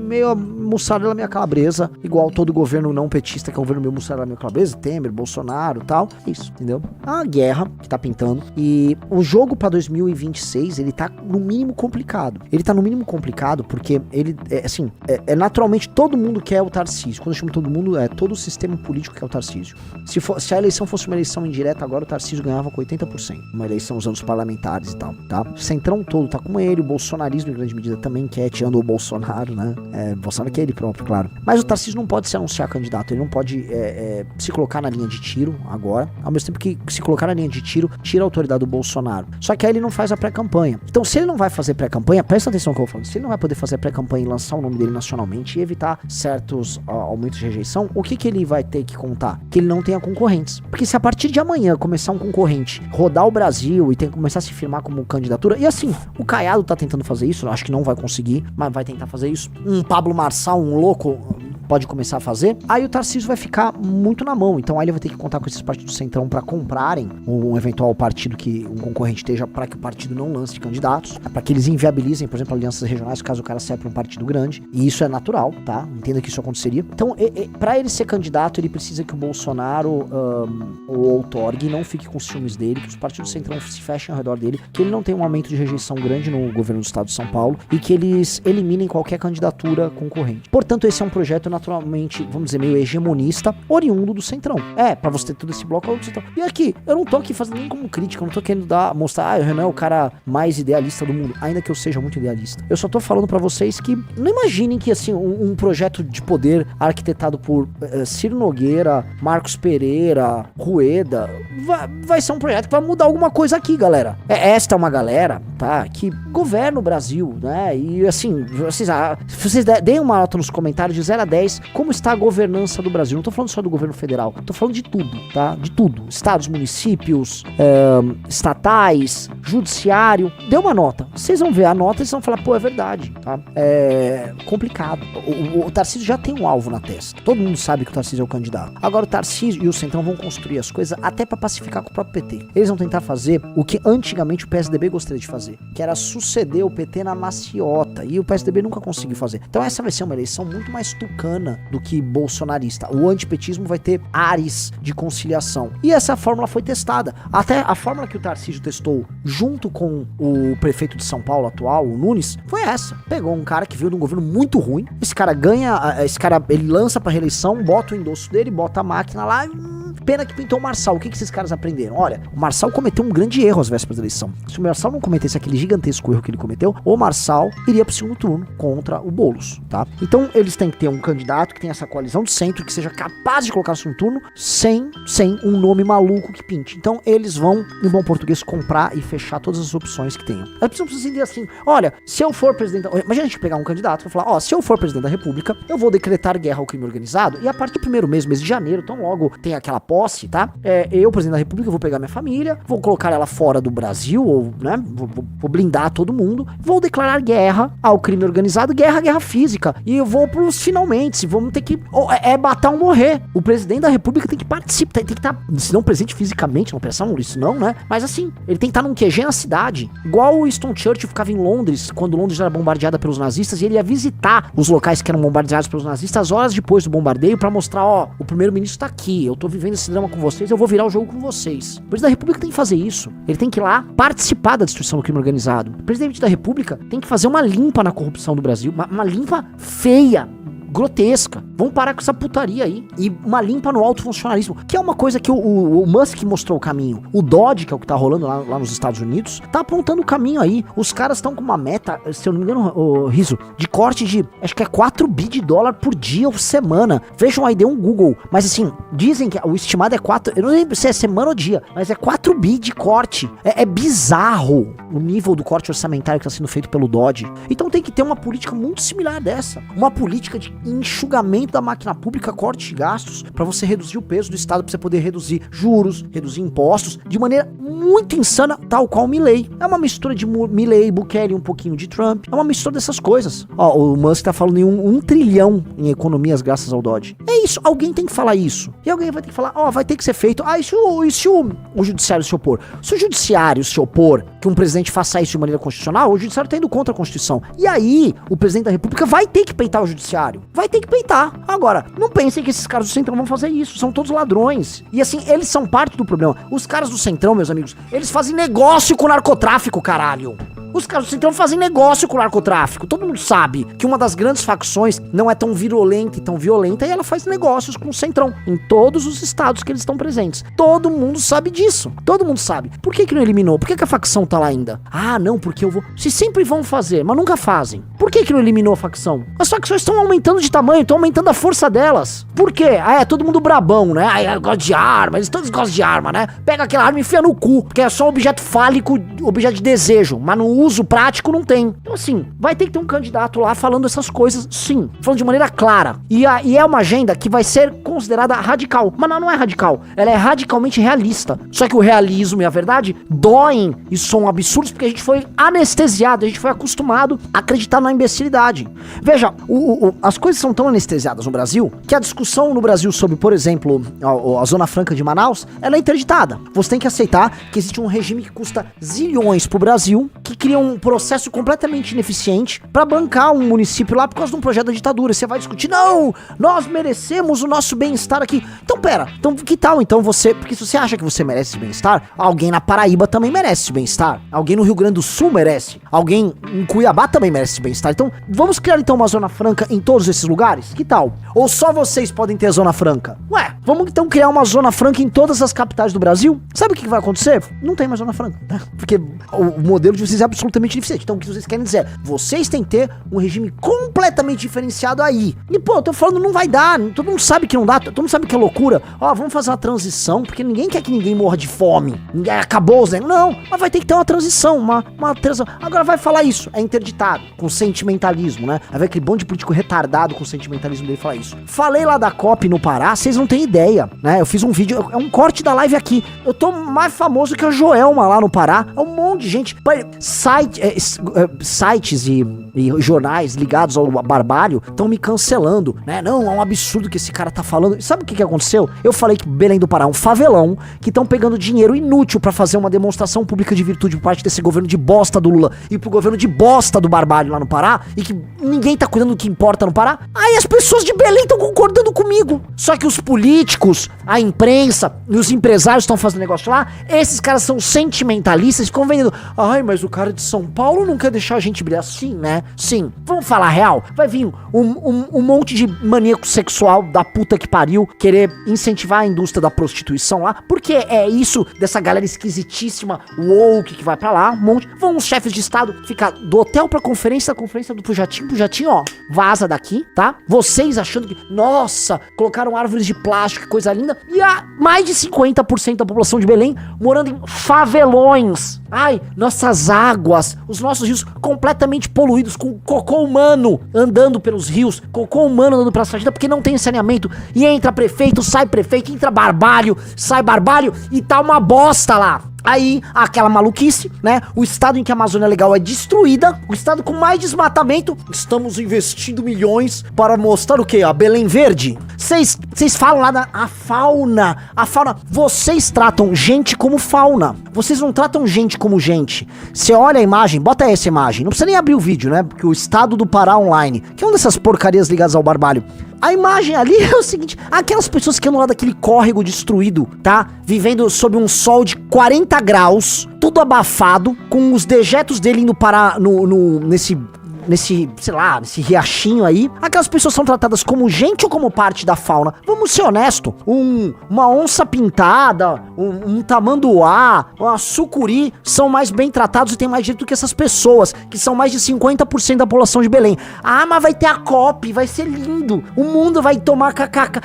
meio mussarela meio calabresa, igual todo governo não petista, que é um governo meio mussarela meio calabresa, Temer, Bolsonaro e tal. É isso, entendeu? É uma guerra que tá pintando. E o jogo pra 2026, ele tá no mínimo complicado. Ele tá no mínimo complicado porque ele, naturalmente todo mundo quer o Tarcísio. Quando eu chamo todo mundo, é todo o sistema político quer o Tarcísio. Se a eleição fosse uma eleição indireta, agora o Tarcísio ganhava com 80%. Uma eleição usando os parlamentares e tal, tá? O Centrão todo tá com ele, o bolsonarismo em grande medida também quer, tirando o Bolsonaro, né? Bolsonaro que é ele próprio, claro. Mas o Tarcísio não pode se anunciar candidato, ele não pode se colocar na linha de tiro agora, ao mesmo tempo que se colocar na linha de tiro, tira a autoridade do Bolsonaro. Só que aí ele não faz a pré-campanha. Então, se ele não vai fazer pré-campanha, presta atenção no que eu vou falando, se ele não vai poder fazer a pré-campanha e lançar o nome dele nacionalmente e evitar certos aumentos de rejeição, o que ele vai ter que contar? Que ele não tenha concorrentes. Porque se a partir de amanhã começar um concorrente rodar o Brasil e começar a se firmar como candidatura, e assim, o Caiado tá tentando fazer isso, eu acho que não vai conseguir, mas vai tentar fazer isso. Um Pablo Marçal, um louco, pode começar a fazer, aí o Tarcísio vai ficar muito na mão, então aí ele vai ter que contar com esses partidos do Centrão pra comprarem um eventual partido que um concorrente esteja, para que o partido não lance candidatos, para que eles inviabilizem, por exemplo, alianças regionais, caso o cara saia pra um partido grande, e isso é natural, tá? Entenda que isso aconteceria. Então, pra ele ser candidato, ele precisa que o Bolsonaro outorgue, não fique com ciúmes dele, que os partidos do Centrão se fechem ao redor dele, que ele não tenha um aumento de rejeição grande no governo do estado de São Paulo, e que eles eliminem qualquer candidatura concorrente. Portanto, esse é um projeto naturalmente, vamos dizer, meio hegemonista, oriundo do Centrão. Pra você ter todo esse bloco do Centrão. E aqui, eu não tô aqui fazendo nem como crítica, eu não tô querendo mostrar, o Renan é o cara mais idealista do mundo, ainda que eu seja muito idealista. Eu só tô falando pra vocês que não imaginem que, assim, um projeto de poder arquitetado por Ciro Nogueira, Marcos Pereira, Rueda, vai ser um projeto que vai mudar alguma coisa aqui, galera. Esta é uma galera, tá, que governa o Brasil, né, e assim, vocês deem uma nota nos comentários de 0 a 10, como está a governança do Brasil. Não tô falando só do governo federal, tô falando de tudo, tá? De tudo. Estados, municípios, estatais, judiciário. Dê uma nota. Vocês vão ver a nota e vocês vão falar, pô, é verdade, tá? É complicado. O Tarcísio já tem um alvo na testa. Todo mundo sabe que o Tarcísio é o candidato. Agora o Tarcísio e o Centrão vão construir as coisas até pra pacificar com o próprio PT. Eles vão tentar fazer o que antigamente o PSDB gostaria de fazer, que era suceder o PT na maciota. E o PSDB nunca conseguiu fazer. Então essa vai ser uma eleição muito mais tucana do que bolsonarista. O antipetismo vai ter ares de conciliação. E essa fórmula foi testada. Até a fórmula que o Tarcísio testou junto com o prefeito de São Paulo atual, o Nunes, foi essa. Pegou um cara que veio de um governo muito ruim. Esse cara ele lança pra reeleição, bota o endosso dele, bota a máquina lá e... Pena que pintou o Marçal. O que esses caras aprenderam? Olha, o Marçal cometeu um grande erro às vésperas da eleição. Se o Marçal não cometesse aquele gigantesco erro que ele cometeu, o Marçal iria pro segundo turno contra o Boulos, tá? Então, eles têm que ter um candidato que tenha essa coalizão de centro, que seja capaz de colocar no segundo turno, sem um nome maluco que pinte. Então, eles vão, em bom português, comprar e fechar todas as opções que tenham. Eles precisam dizer assim, olha, se eu for presidente... Imagina a gente pegar um candidato e falar, se eu for presidente da República, eu vou decretar guerra ao crime organizado, e a partir do primeiro mês de janeiro, então logo tem aquela posse, tá? Eu, presidente da República, vou pegar minha família, vou colocar ela fora do Brasil, ou, né, vou blindar todo mundo, vou declarar guerra ao crime organizado, guerra física, e eu vou pros finalmente, vamos ter que, matar ou morrer. O presidente da República tem que participar, tem que estar, se não presente fisicamente na operação, isso não, né? Mas assim, ele tem que estar num QG na cidade, igual o Winston Churchill ficava em Londres, quando Londres era bombardeada pelos nazistas, e ele ia visitar os locais que eram bombardeados pelos nazistas horas depois do bombardeio pra mostrar, o primeiro-ministro tá aqui, eu tô vivendo esse drama com vocês, eu vou virar o jogo com vocês. O presidente da República tem que fazer isso. Ele tem que ir lá participar da destruição do crime organizado. O presidente da República tem que fazer uma limpa na corrupção do Brasil, uma limpa feia, grotesca. Vamos parar com essa putaria aí. E uma limpa no alto funcionalismo, que é uma coisa que o Musk mostrou o caminho. O Dodge, que é o que tá rolando lá nos Estados Unidos, tá apontando o caminho aí. Os caras estão com uma meta, se eu não me engano, Riso, de corte de, acho que é 4 bi de dólar por dia ou semana. Vejam aí, dê um Google. Mas assim, dizem que o estimado é 4, eu não lembro se é semana ou dia, mas é 4 bi de corte. É bizarro o nível do corte orçamentário que tá sendo feito pelo Dodge. Então tem que ter uma política muito similar dessa. Uma política de enxugamento da máquina pública, corte de gastos, pra você reduzir o peso do Estado, pra você poder reduzir juros, reduzir impostos, de maneira muito insana, tal qual o Milley. É uma mistura de Milley, Bukele, um pouquinho de Trump. É uma mistura dessas coisas. O Musk tá falando em 1 trilhão em economias graças ao Dodge. É isso, alguém tem que falar isso. E alguém vai ter que falar, vai ter que ser feito. E se o judiciário se opor? Se o judiciário se opor que um presidente faça isso de maneira constitucional, o judiciário tá indo contra a Constituição. E aí, o presidente da República vai ter que peitar o judiciário. Vai ter que peitar. Agora, não pensem que esses caras do Centrão vão fazer isso. São todos ladrões. E assim, eles são parte do problema. Os caras do Centrão, meus amigos, eles fazem negócio com o narcotráfico, caralho. Os caras do Centrão fazem negócio com o narcotráfico. Todo mundo sabe que uma das grandes facções não é tão virulenta e tão violenta, e ela faz negócios com o Centrão em todos os estados que eles estão presentes. Todo mundo sabe disso. Todo mundo sabe. Por que não eliminou? Por que a facção tá lá ainda? Não, porque eu vou... Se sempre vão fazer, mas nunca fazem. Por que não eliminou a facção? As facções estão aumentando de tamanho, estão aumentando a força delas. Por quê? Todo mundo brabão, né? Gosta de arma, eles todos gostam de arma, né? Pega aquela arma e enfia no cu, porque é só um objeto fálico, objeto de desejo, mas no uso prático não tem. Então assim, vai ter que ter um candidato lá falando essas coisas, sim, falando de maneira clara. E é uma agenda que vai ser considerada radical, mas não é radical, ela é radicalmente realista. Só que o realismo e a verdade doem e são absurdos porque a gente foi anestesiado, a gente foi acostumado a acreditar na imbecilidade. Veja, as coisas são tão anestesiadas no Brasil que a discussão no Brasil sobre, por exemplo, a Zona Franca de Manaus, ela é interditada. Você tem que aceitar que existe um regime que custa zilhões pro Brasil, que cria um processo completamente ineficiente pra bancar um município lá por causa de um projeto da ditadura. Você vai discutir, não, nós merecemos o nosso bem-estar aqui. Então pera, então que tal então você, porque se você acha que você merece esse bem-estar, alguém na Paraíba também merece esse bem-estar, alguém no Rio Grande do Sul merece, alguém em Cuiabá também merece esse bem-estar. Então vamos criar então uma Zona Franca em todos esses lugares? Que tal? Ou só vocês podem ter a Zona Franca? Ué, vamos então criar uma Zona Franca em todas as capitais do Brasil? Sabe o que vai acontecer? Não tem mais Zona Franca, né? Porque o modelo de vocês é absolutamente deficiente. Então o que vocês querem dizer? Vocês têm que ter um regime completamente diferenciado aí. E pô, eu tô falando, não vai dar, todo mundo sabe que não dá, todo mundo sabe que é loucura. Vamos fazer uma transição, porque ninguém quer que ninguém morra de fome. Ninguém acabou os negócios. Não, mas vai ter que ter uma transição, uma transição. Agora vai falar isso, é interditado, com sentimentalismo, né? Aí vai aquele bando de político retardado com o sentimentalismo dele falar isso. Falei lá da COP no Pará, vocês não têm ideia, né? Eu fiz um vídeo, é um corte da live aqui. Eu tô mais famoso que a Joelma lá no Pará. É um monte de gente. Sites e jornais ligados ao barbalho estão me cancelando, né? Não, é um absurdo que esse cara tá falando. Sabe o que aconteceu? Eu falei que Belém do Pará é um favelão, que estão pegando dinheiro inútil pra fazer uma demonstração pública de virtude por parte desse governo de bosta do Lula e pro governo de bosta do barbalho lá no Pará, e que ninguém tá cuidando do que importa no Pará. Aí as pessoas de Belém estão concordando comigo. Só que os políticos, a imprensa e os empresários estão fazendo negócio lá, esses caras são sentimentalistas, ficam vendendo. Mas o cara de São Paulo não quer deixar a gente brilhar. Sim, né? Sim. Vamos falar a real? Vai vir um monte de maníaco sexual da puta que pariu querer incentivar a indústria da prostituição lá, porque é isso dessa galera esquisitíssima woke que vai pra lá, um monte. Vão os chefes de estado ficar do hotel pra conferência, da conferência pro jatinho, ó, vaza daqui, tá? Vocês achando que, nossa, colocaram árvores de plástico, que coisa linda, e há mais de 50% da população de Belém morando em favelões. Nossas águas águas, os nossos rios completamente poluídos, com cocô humano andando pelos rios, cocô humano andando pela sarjeta, porque não tem saneamento, e entra prefeito, sai prefeito, entra barbalho, sai barbalho, e tá uma bosta lá. Aí, aquela maluquice, né? O estado em que a Amazônia Legal é destruída, o estado com mais desmatamento, estamos investindo milhões para mostrar o quê? A Belém Verde. Vocês falam lá da fauna, vocês tratam gente como fauna, vocês não tratam gente como gente. Você olha a imagem, bota essa imagem, não precisa nem abrir o vídeo, né? Porque o estado do Pará online, que é uma dessas porcarias ligadas ao barbalho. A imagem ali é o seguinte, aquelas pessoas que andam lá daquele córrego destruído, tá? Vivendo sob um sol de 40 graus, tudo abafado, com os dejetos dele indo parar nesse, sei lá, nesse riachinho aí. Aquelas pessoas são tratadas como gente ou como parte da fauna? Vamos ser honestos. Uma onça pintada, um tamanduá, uma sucuri são mais bem tratados e têm mais direito do que essas pessoas, que são mais de 50% da população de Belém. Ah, mas vai ter a COP, vai ser lindo. O mundo vai tomar kkk.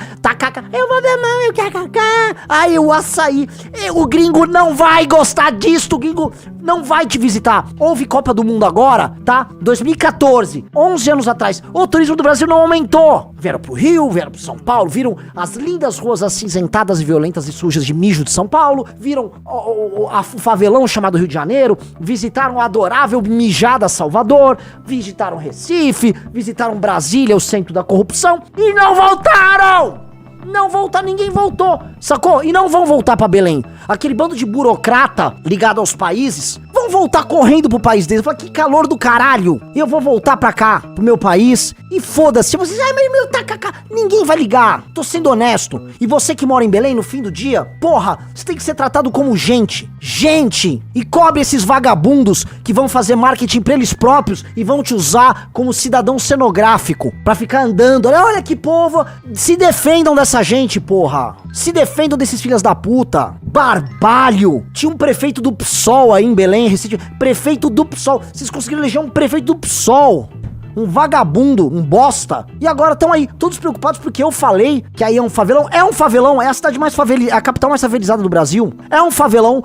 Eu vou ver mão, eu quero kkk. Aí o açaí. O gringo não vai gostar disso, o gringo não vai te visitar. Houve Copa do Mundo agora, tá? 2014, 11 anos atrás, o turismo do Brasil não aumentou. Vieram pro Rio, vieram pro São Paulo, viram as lindas ruas acinzentadas e violentas e sujas de mijo de São Paulo, viram o favelão chamado Rio de Janeiro, visitaram a adorável mijada Salvador, visitaram Recife, visitaram Brasília, o centro da corrupção, e não voltaram! Não voltaram, ninguém voltou, sacou? E não vão voltar pra Belém. Aquele bando de burocrata ligado aos países vão voltar correndo pro país deles. Falar, que calor do caralho. Eu vou voltar pra cá, pro meu país. E foda-se. Vocês, mas meu tacacá. Ninguém vai ligar. Tô sendo honesto. E você que mora em Belém, no fim do dia, porra, você tem que ser tratado como gente. Gente. E cobre esses vagabundos que vão fazer marketing pra eles próprios e vão te usar como cidadão cenográfico pra ficar andando. Olha que povo. Se defendam dessa gente, porra. Se defendam desses filhos da puta. Barbalho. Tinha um prefeito do PSOL aí em Belém, Recife. Prefeito do PSOL. Vocês conseguiram eleger um prefeito do PSOL. Um vagabundo, um bosta. E agora estão aí, todos preocupados porque eu falei que aí é um favelão. É um favelão, é a cidade mais favelizada, a capital mais favelizada do Brasil. É um favelão.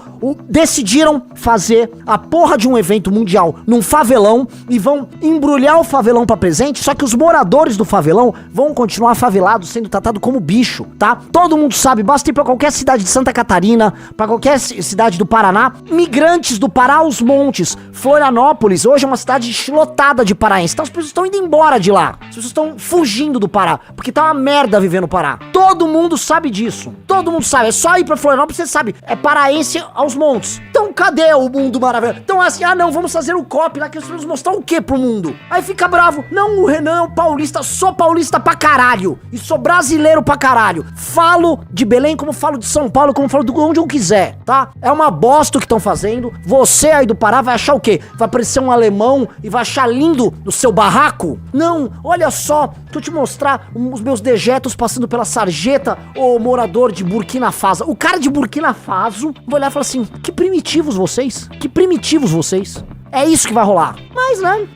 Decidiram fazer a porra de um evento mundial num favelão e vão embrulhar o favelão pra presente. Só que os moradores do favelão vão continuar favelados, sendo tratados como bicho, tá? Todo mundo sabe, basta ir pra qualquer cidade de Santa Catarina, pra qualquer cidade do Paraná. Migrantes do Pará aos Montes, Florianópolis, hoje é uma cidade lotada de paraenses. Então as pessoas estão indo embora de lá. As pessoas estão fugindo do Pará, porque tá uma merda viver no Pará. Todo mundo sabe disso. Todo mundo sabe. É só ir pra Florianópolis, você sabe. É paraense aos montes. Então cadê o mundo maravilhoso? Então assim, não, vamos fazer o COP lá que nós vamos mostrar o que pro mundo? Aí fica bravo. Não, o Renan é um paulista. Sou paulista pra caralho. E sou brasileiro pra caralho. Falo de Belém como falo de São Paulo, como falo de onde eu quiser, tá? É uma bosta o que estão fazendo. Você aí do Pará vai achar o quê? Vai parecer um alemão e vai achar lindo no seu barraco? Não, olha só, deixa eu te mostrar os meus dejetos passando pela sarjeta, ô morador de Burkina Faso. O cara de Burkina Faso vai olhar e falar assim, que primitivos vocês, que primitivos vocês. É isso que vai rolar. Mas, né,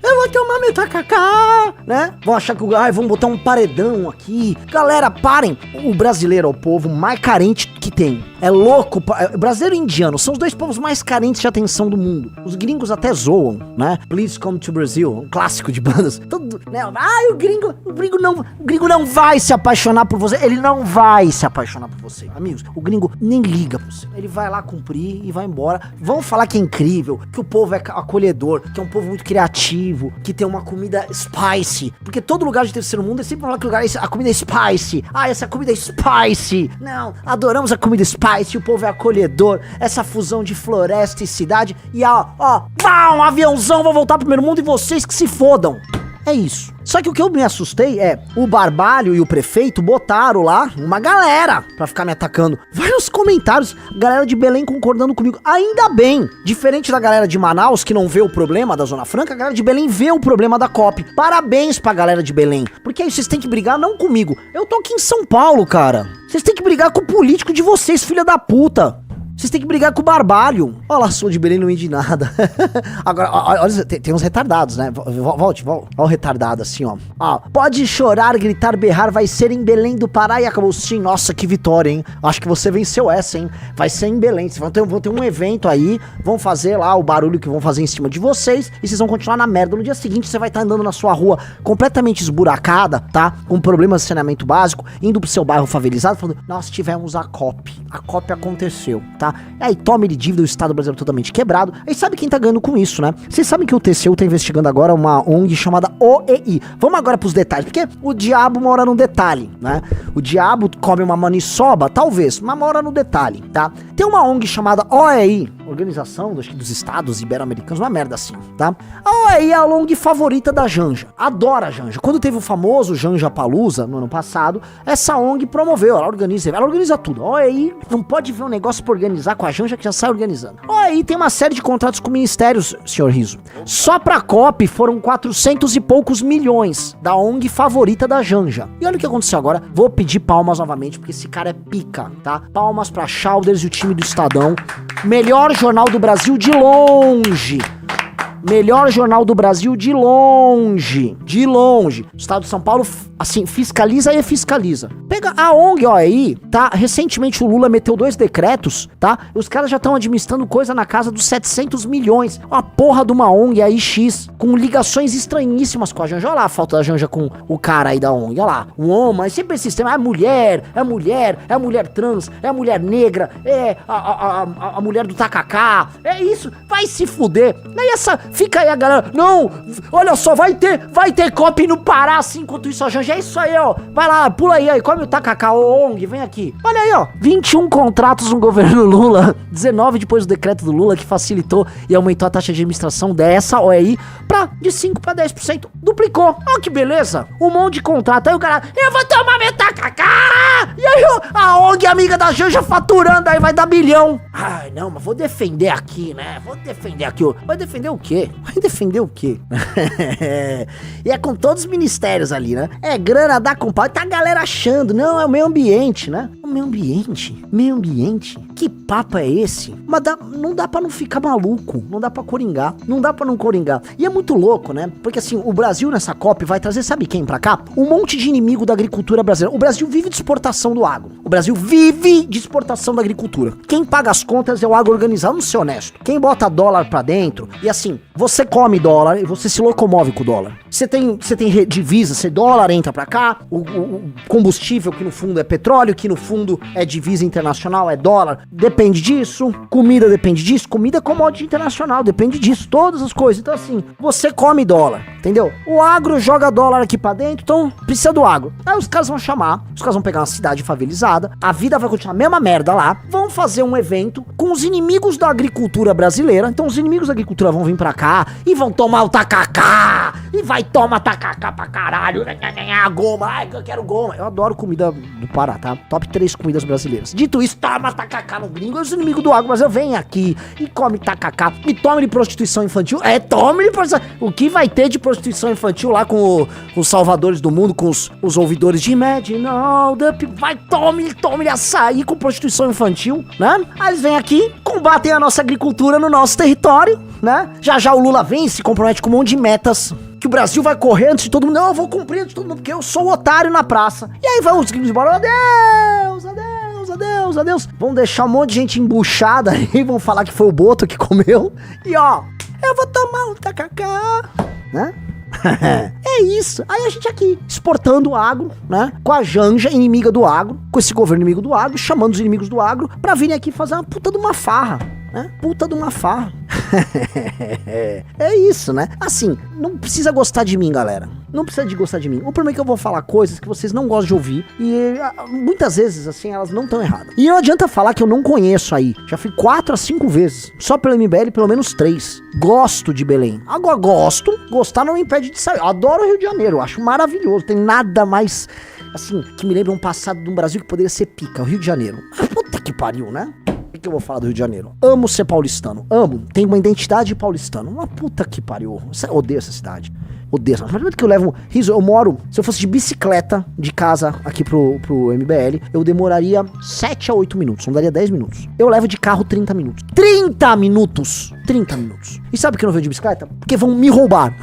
eu vou tomar meu tacacá, né? Vão achar que vão botar um paredão aqui. Galera, parem. O brasileiro é o povo mais carente que tem. É louco. Brasileiro e indiano são os dois povos mais carentes de atenção do mundo. Os gringos até zoam, né? Please come to Brazil, um clássico de bandas. Todo, né? O gringo não vai se apaixonar por você. Ele não vai se apaixonar por você. Amigos, o gringo nem liga pra você. Ele vai lá cumprir e vai embora. Vão falar que é incrível, que o povo é acolhedor, que é um povo muito criativo, que tem uma comida spicy. Porque todo lugar de terceiro mundo é sempre falar que lugar a comida é spicy. Essa comida é spicy. Não, adoramos a comida spicy. O povo é acolhedor, essa fusão de floresta e cidade. E um aviãozão, vou voltar pro primeiro mundo e vocês que se fodam. É isso. Só que o que eu me assustei é, o Barbalho e o prefeito botaram lá uma galera pra ficar me atacando. Vai nos comentários, galera de Belém concordando comigo. Ainda bem, diferente da galera de Manaus, que não vê o problema da Zona Franca, a galera de Belém vê o problema da COP. Parabéns pra galera de Belém. Porque aí vocês têm que brigar não comigo. Eu tô aqui em São Paulo, cara. Vocês têm que brigar com o político de vocês, filha da puta. Vocês têm que brigar com o Barbalho. Olha lá, sou de Belém, não de nada. Agora, olha, tem uns retardados, né? Volte. Olha o retardado assim, ó. Pode chorar, gritar, berrar, vai ser em Belém do Pará e acabou. Sim, nossa, que vitória, hein? Acho que você venceu essa, hein? Vai ser em Belém. Vocês vão ter um evento aí, vão fazer lá o barulho que vão fazer em cima de vocês e vocês vão continuar na merda. No dia seguinte, você vai estar andando na sua rua completamente esburacada, tá? Com problemas de saneamento básico, indo pro seu bairro favelizado, falando, nós tivemos a COP aconteceu, tá? Aí tome de dívida, o Estado brasileiro totalmente quebrado. E sabe quem tá ganhando com isso, né? Vocês sabem que o TCU tá investigando agora uma ONG chamada OEI. Vamos agora pros detalhes, porque o diabo mora no detalhe, né? O diabo come uma maniçoba, talvez, mas mora no detalhe, tá? Tem uma ONG chamada OEI, Organização dos Estados Ibero-Americanos, uma merda assim, tá? A OEI é a ONG favorita da Janja, adora a Janja. Quando teve o famoso Janja Palusa, no ano passado, essa ONG promoveu, ela organiza tudo. A OEI não pode ver um negócio pra organizar com a Janja que já sai organizando. A OEI tem uma série de contratos com ministérios, senhor Riso. Só pra COP foram 400 e poucos milhões da ONG favorita da Janja. E olha o que aconteceu agora, vou pedir palmas novamente, porque esse cara é pica, tá? Palmas pra Chalders e o time do Estadão. Melhor jornal do Brasil de longe. Melhor jornal do Brasil de longe. De longe. O Estado de São Paulo, assim, fiscaliza e fiscaliza. Pega a ONG, ó, aí, tá? Recentemente o Lula meteu 2 decretos, tá? Os caras já estão administrando coisa na casa dos 700 milhões. Uma porra de uma ONG aí, X, com ligações estranhíssimas com a Janja. Olha lá a falta da Janja com o cara aí da ONG. Olha lá. O homem, é sempre esse sistema. É mulher trans, é a mulher negra, é a mulher do tacacá. É isso. Vai se fuder. Aí fica aí a galera, não, olha só, vai ter COP no Pará, assim, enquanto isso a Janja, é isso aí, ó, vai lá, pula aí, come o tacacá, ô ONG, vem aqui, olha aí, ó, 21 contratos no governo Lula, 19 depois do decreto do Lula, que facilitou e aumentou a taxa de administração dessa OEI de 5 pra 10%, duplicou, ó que beleza, um monte de contrato, aí o cara, eu vou tomar meu tacacá, e aí a ONG amiga da Janja faturando, aí vai dar bilhão, ai não, mas vou defender aqui, né, vai defender o quê? Vai defender o quê? E é com todos os ministérios ali, né? É grana da compadre, tá a galera achando, não, é o meio ambiente, né? O meio ambiente? Que papo é esse? Mas não dá pra não ficar maluco, não dá pra coringar, não dá pra não coringar. E é muito louco, né? Porque assim, o Brasil nessa COP vai trazer, sabe quem pra cá? Um monte de inimigo da agricultura brasileira. O Brasil vive de exportação do agro. O Brasil vive de exportação da agricultura. Quem paga as contas é o agro organizado, vamos ser honesto. Quem bota dólar pra dentro, e assim, você come dólar e você se locomove com o dólar. Você tem divisa, dólar entra pra cá, o combustível que no fundo é petróleo, que no fundo é divisa internacional, é dólar, depende disso, comida depende disso, comida é commodity internacional, depende disso, todas as coisas. Então assim, você come dólar, entendeu? O agro joga dólar aqui pra dentro, então precisa do agro. Aí os caras vão pegar uma cidade favelizada, a vida vai continuar a mesma merda lá, vão fazer um evento com os inimigos da agricultura brasileira, então os inimigos da agricultura vão vir pra cá e vão tomar o tacacá, e vai tomar tacacá pra caralho, goma, ai que eu quero goma. Eu adoro comida do Pará, tá? Top 3 comidas brasileiras. Dito isso, toma tacacá no gringo, os inimigos do agro, mas eu venho aqui e come tacacá, e tome de prostituição infantil, tome de prostituição, o que vai ter de prostituição infantil lá com os salvadores do mundo, com os ouvidores de Imagine All the People, vai, tome açaí com prostituição infantil, né? Aí eles vêm aqui, combatem a nossa agricultura no nosso território, né? Já o Lula vem e se compromete com um monte de metas que o Brasil vai correr antes de todo mundo. Não, eu vou cumprir antes de todo mundo, porque eu sou o otário na praça. E aí vão os gringos embora, adeus. Vão deixar um monte de gente embuchada aí, vão falar que foi o Boto que comeu. E ó, eu vou tomar um tacacá, né? É isso. Aí a gente aqui, exportando o agro, né? Com a Janja, inimiga do agro, com esse governo inimigo do agro, chamando os inimigos do agro pra virem aqui fazer uma puta de uma farra, né? Puta de uma farra. É isso, né? Assim, não precisa gostar de mim, galera. Não precisa de gostar de mim. O problema é que eu vou falar coisas que vocês não gostam de ouvir. E muitas vezes, assim, elas não estão erradas. E não adianta falar que eu não conheço aí. Já fui 4 a 5 vezes. Só pelo MBL, pelo menos 3. Gosto de Belém. Agora, gostar não me impede de sair. Eu adoro o Rio de Janeiro. Eu acho maravilhoso. Tem nada mais, assim, que me lembra um passado de um Brasil que poderia ser pica. O Rio de Janeiro. Puta que pariu, né? O que eu vou falar do Rio de Janeiro? Amo ser paulistano. Amo. Tenho uma identidade paulistana. Uma puta que pariu. Odeio essa cidade. Odeio. A partir do momento que eu levo... Riso, eu moro... Se eu fosse de bicicleta de casa aqui pro MBL, eu demoraria 7 a 8 minutos. Não daria 10 minutos. Eu levo de carro 30 minutos. 30 minutos! 30 minutos. E sabe por que eu não venho de bicicleta? Porque vão me roubar.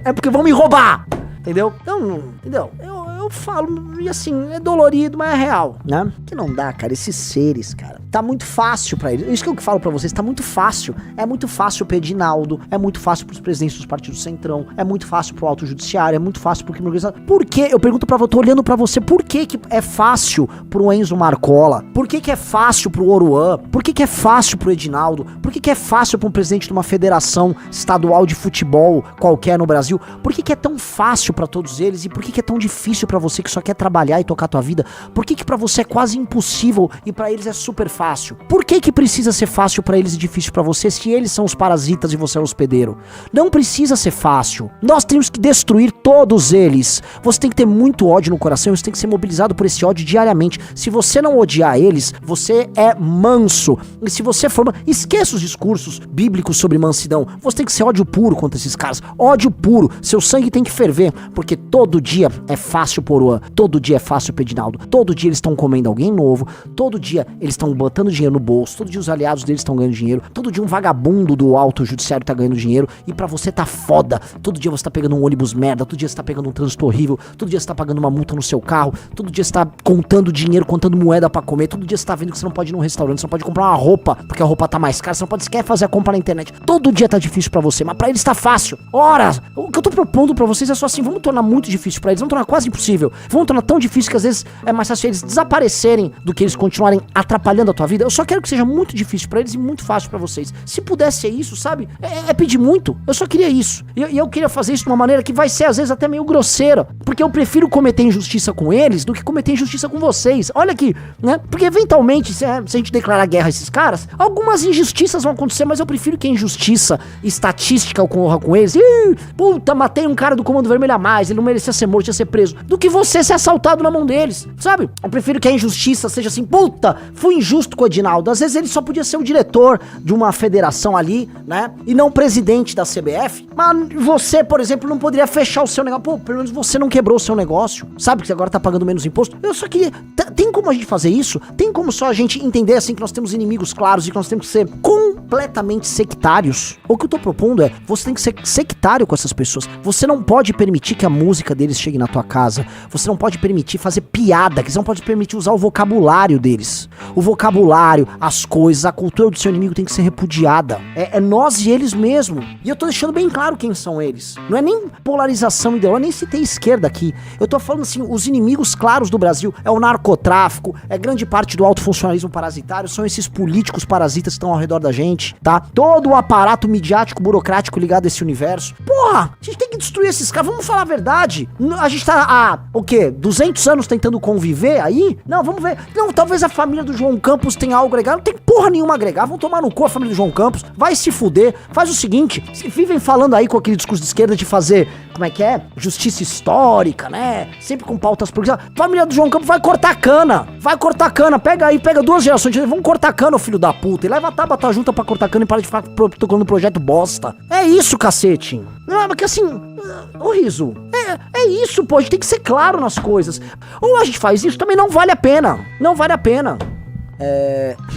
É porque vão me roubar! Entendeu? Então, entendeu? Eu falo, e assim, é dolorido, mas é real, né? Que não dá, cara, esses seres, cara. Tá muito fácil pra eles. Isso que eu falo pra vocês, tá muito fácil. É muito fácil pro Edinaldo, é muito fácil pros presidentes dos partidos Centrão, é muito fácil pro Auto Judiciário, é muito fácil pro crime organizado. Por que? Eu pergunto pra você, tô olhando pra você, por que é fácil pro Enzo Marcola? Por que é fácil pro Oruan? Por que é fácil pro Edinaldo? Por que é fácil pra um presidente de uma federação estadual de futebol qualquer no Brasil? Por que é tão fácil pra todos eles? E por que é tão difícil pra você que só quer trabalhar e tocar tua vida? Por que pra você é quase impossível e pra eles é super fácil? Por que precisa ser fácil pra eles e difícil pra você se eles são os parasitas e você é o hospedeiro? Não precisa ser fácil. Nós temos que destruir todos eles. Você tem que ter muito ódio no coração, você tem que ser mobilizado por esse ódio diariamente. Se você não odiar eles, você é manso. E se você for... Esqueça os discursos bíblicos sobre mansidão. Você tem que ser ódio puro contra esses caras. Ódio puro. Seu sangue tem que ferver, porque todo dia é fácil por Oruan. Todo dia é fácil pro Edinaldo. Todo dia eles estão comendo alguém novo. Todo dia eles estão botando dinheiro no bolso. Todo dia os aliados deles estão ganhando dinheiro. Todo dia um vagabundo do Auto Judiciário tá ganhando dinheiro. E pra você tá foda. Todo dia você tá pegando um ônibus merda. Todo dia você tá pegando um trânsito horrível. Todo dia você tá pagando uma multa no seu carro. Todo dia você tá contando dinheiro, contando moeda pra comer. Todo dia você tá vendo que você não pode ir num restaurante. Você não pode comprar uma roupa porque a roupa tá mais cara. Você não pode sequer fazer a compra na internet. Todo dia tá difícil pra você, mas pra eles tá fácil. Ora, o que eu tô propondo pra vocês é só assim: vamos tornar muito difícil pra eles. Vamos tornar quase impossível. Vamos tornar tão difícil que às vezes é mais fácil eles desaparecerem do que eles continuarem atrapalhando a tua vida. Eu só quero que seja muito difícil pra eles e muito fácil pra vocês. Se pudesse ser isso, sabe? É pedir muito. Eu só queria isso. E eu queria fazer isso de uma maneira que vai ser às vezes até meio grosseira. Porque eu prefiro cometer injustiça com eles do que cometer injustiça com vocês. Olha aqui, né? Porque eventualmente, se a gente declarar guerra a esses caras, algumas injustiças vão acontecer, mas eu prefiro que a injustiça estatística ocorra com eles. Ih, puta, matei um cara do Comando Vermelho a mais, ele não merecia ser morto, ia ser preso. Do que você ser assaltado na mão deles, sabe? Eu prefiro que a injustiça seja assim: puta, fui injusto com o Edinaldo. Às vezes ele só podia ser o diretor de uma federação ali, né? E não presidente da CBF. Mas você, por exemplo, não poderia fechar o seu negócio. Pô, pelo menos você não quebrou o seu negócio. Sabe que você agora tá pagando menos imposto? Eu só queria... Tem como a gente fazer isso? Tem como só a gente entender, assim, que nós temos inimigos claros e que nós temos que ser completamente sectários? O que eu tô propondo é, você tem que ser sectário com essas pessoas. Você não pode permitir que a música deles chegue na tua casa. Você não pode permitir fazer piada, que você não pode permitir usar o vocabulário deles. O vocabulário, as coisas, a cultura do seu inimigo tem que ser repudiada. É nós e eles mesmo. E eu tô deixando bem claro quem são eles. Não é nem polarização ideológica, nem citei esquerda aqui. Eu tô falando assim, os inimigos claros do Brasil é o narcotráfico, é grande parte do autofuncionalismo parasitário, são esses políticos parasitas que estão ao redor da gente, tá? Todo o aparato midiático, burocrático ligado a esse universo. Porra, a gente tem que destruir esses caras, vamos falar a verdade. A gente tá há, o quê? 200 anos tentando conviver aí? Não, vamos ver. Não, talvez a família do João Campos tenha algo agregar. Não tem porra nenhuma a agregar. Vão tomar no cu a família do João Campos. Vai se fuder. Faz o seguinte, se vivem falando aí com aquele discurso de esquerda de fazer, como é que é? Justiça histórica, né? Sempre com pautas progressistas. Família do João Campos vai cortar cana. Vai cortar cana. Pega aí, pega 2 gerações de... Vamos cortar cana, ô filho da puta. E leva a Tabata junta pra cortar cana e para de ficar tocando projeto bosta. É isso, cacete. Não, é porque assim... Ô, Riso, é isso, pô. A gente tem que ser claro nas coisas. Ou a gente faz isso, também não vale a pena. Não vale a pena.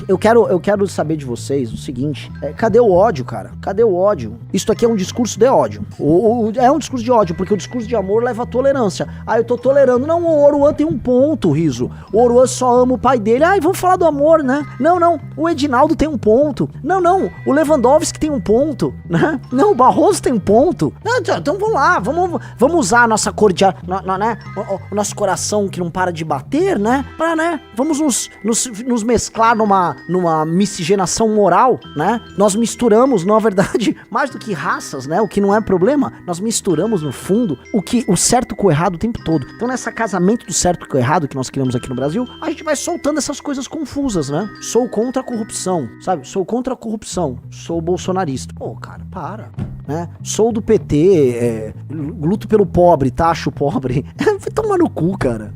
Eu quero saber de vocês o seguinte: cadê o ódio, cara? Cadê o ódio? Isso aqui é um discurso de ódio. É um discurso de ódio, porque o discurso de amor leva à tolerância. Eu tô tolerando. Não, o Oruan tem um ponto, Riso. O Oruan só ama o pai dele. Vamos falar do amor, né? Não. O Edinaldo tem um ponto. Não. O Lewandowski tem um ponto, né? Não, o Barroso tem um ponto. Então vamos lá. Vamos usar a nossa cordial, né? O nosso coração que não para de bater, né? Né? Vamos nos mesclar numa miscigenação moral, né? Nós misturamos, na verdade, mais do que raças, né? O que não é problema, nós misturamos no fundo o certo com o errado o tempo todo. Então nessa casamento do certo com o errado que nós criamos aqui no Brasil, a gente vai soltando essas coisas confusas, né? Sou contra a corrupção, sabe? Sou contra a corrupção, sou bolsonarista. Pô, cara, para, né? Sou do PT, luto pelo pobre, taxo o pobre. Vai tomar no cu, cara.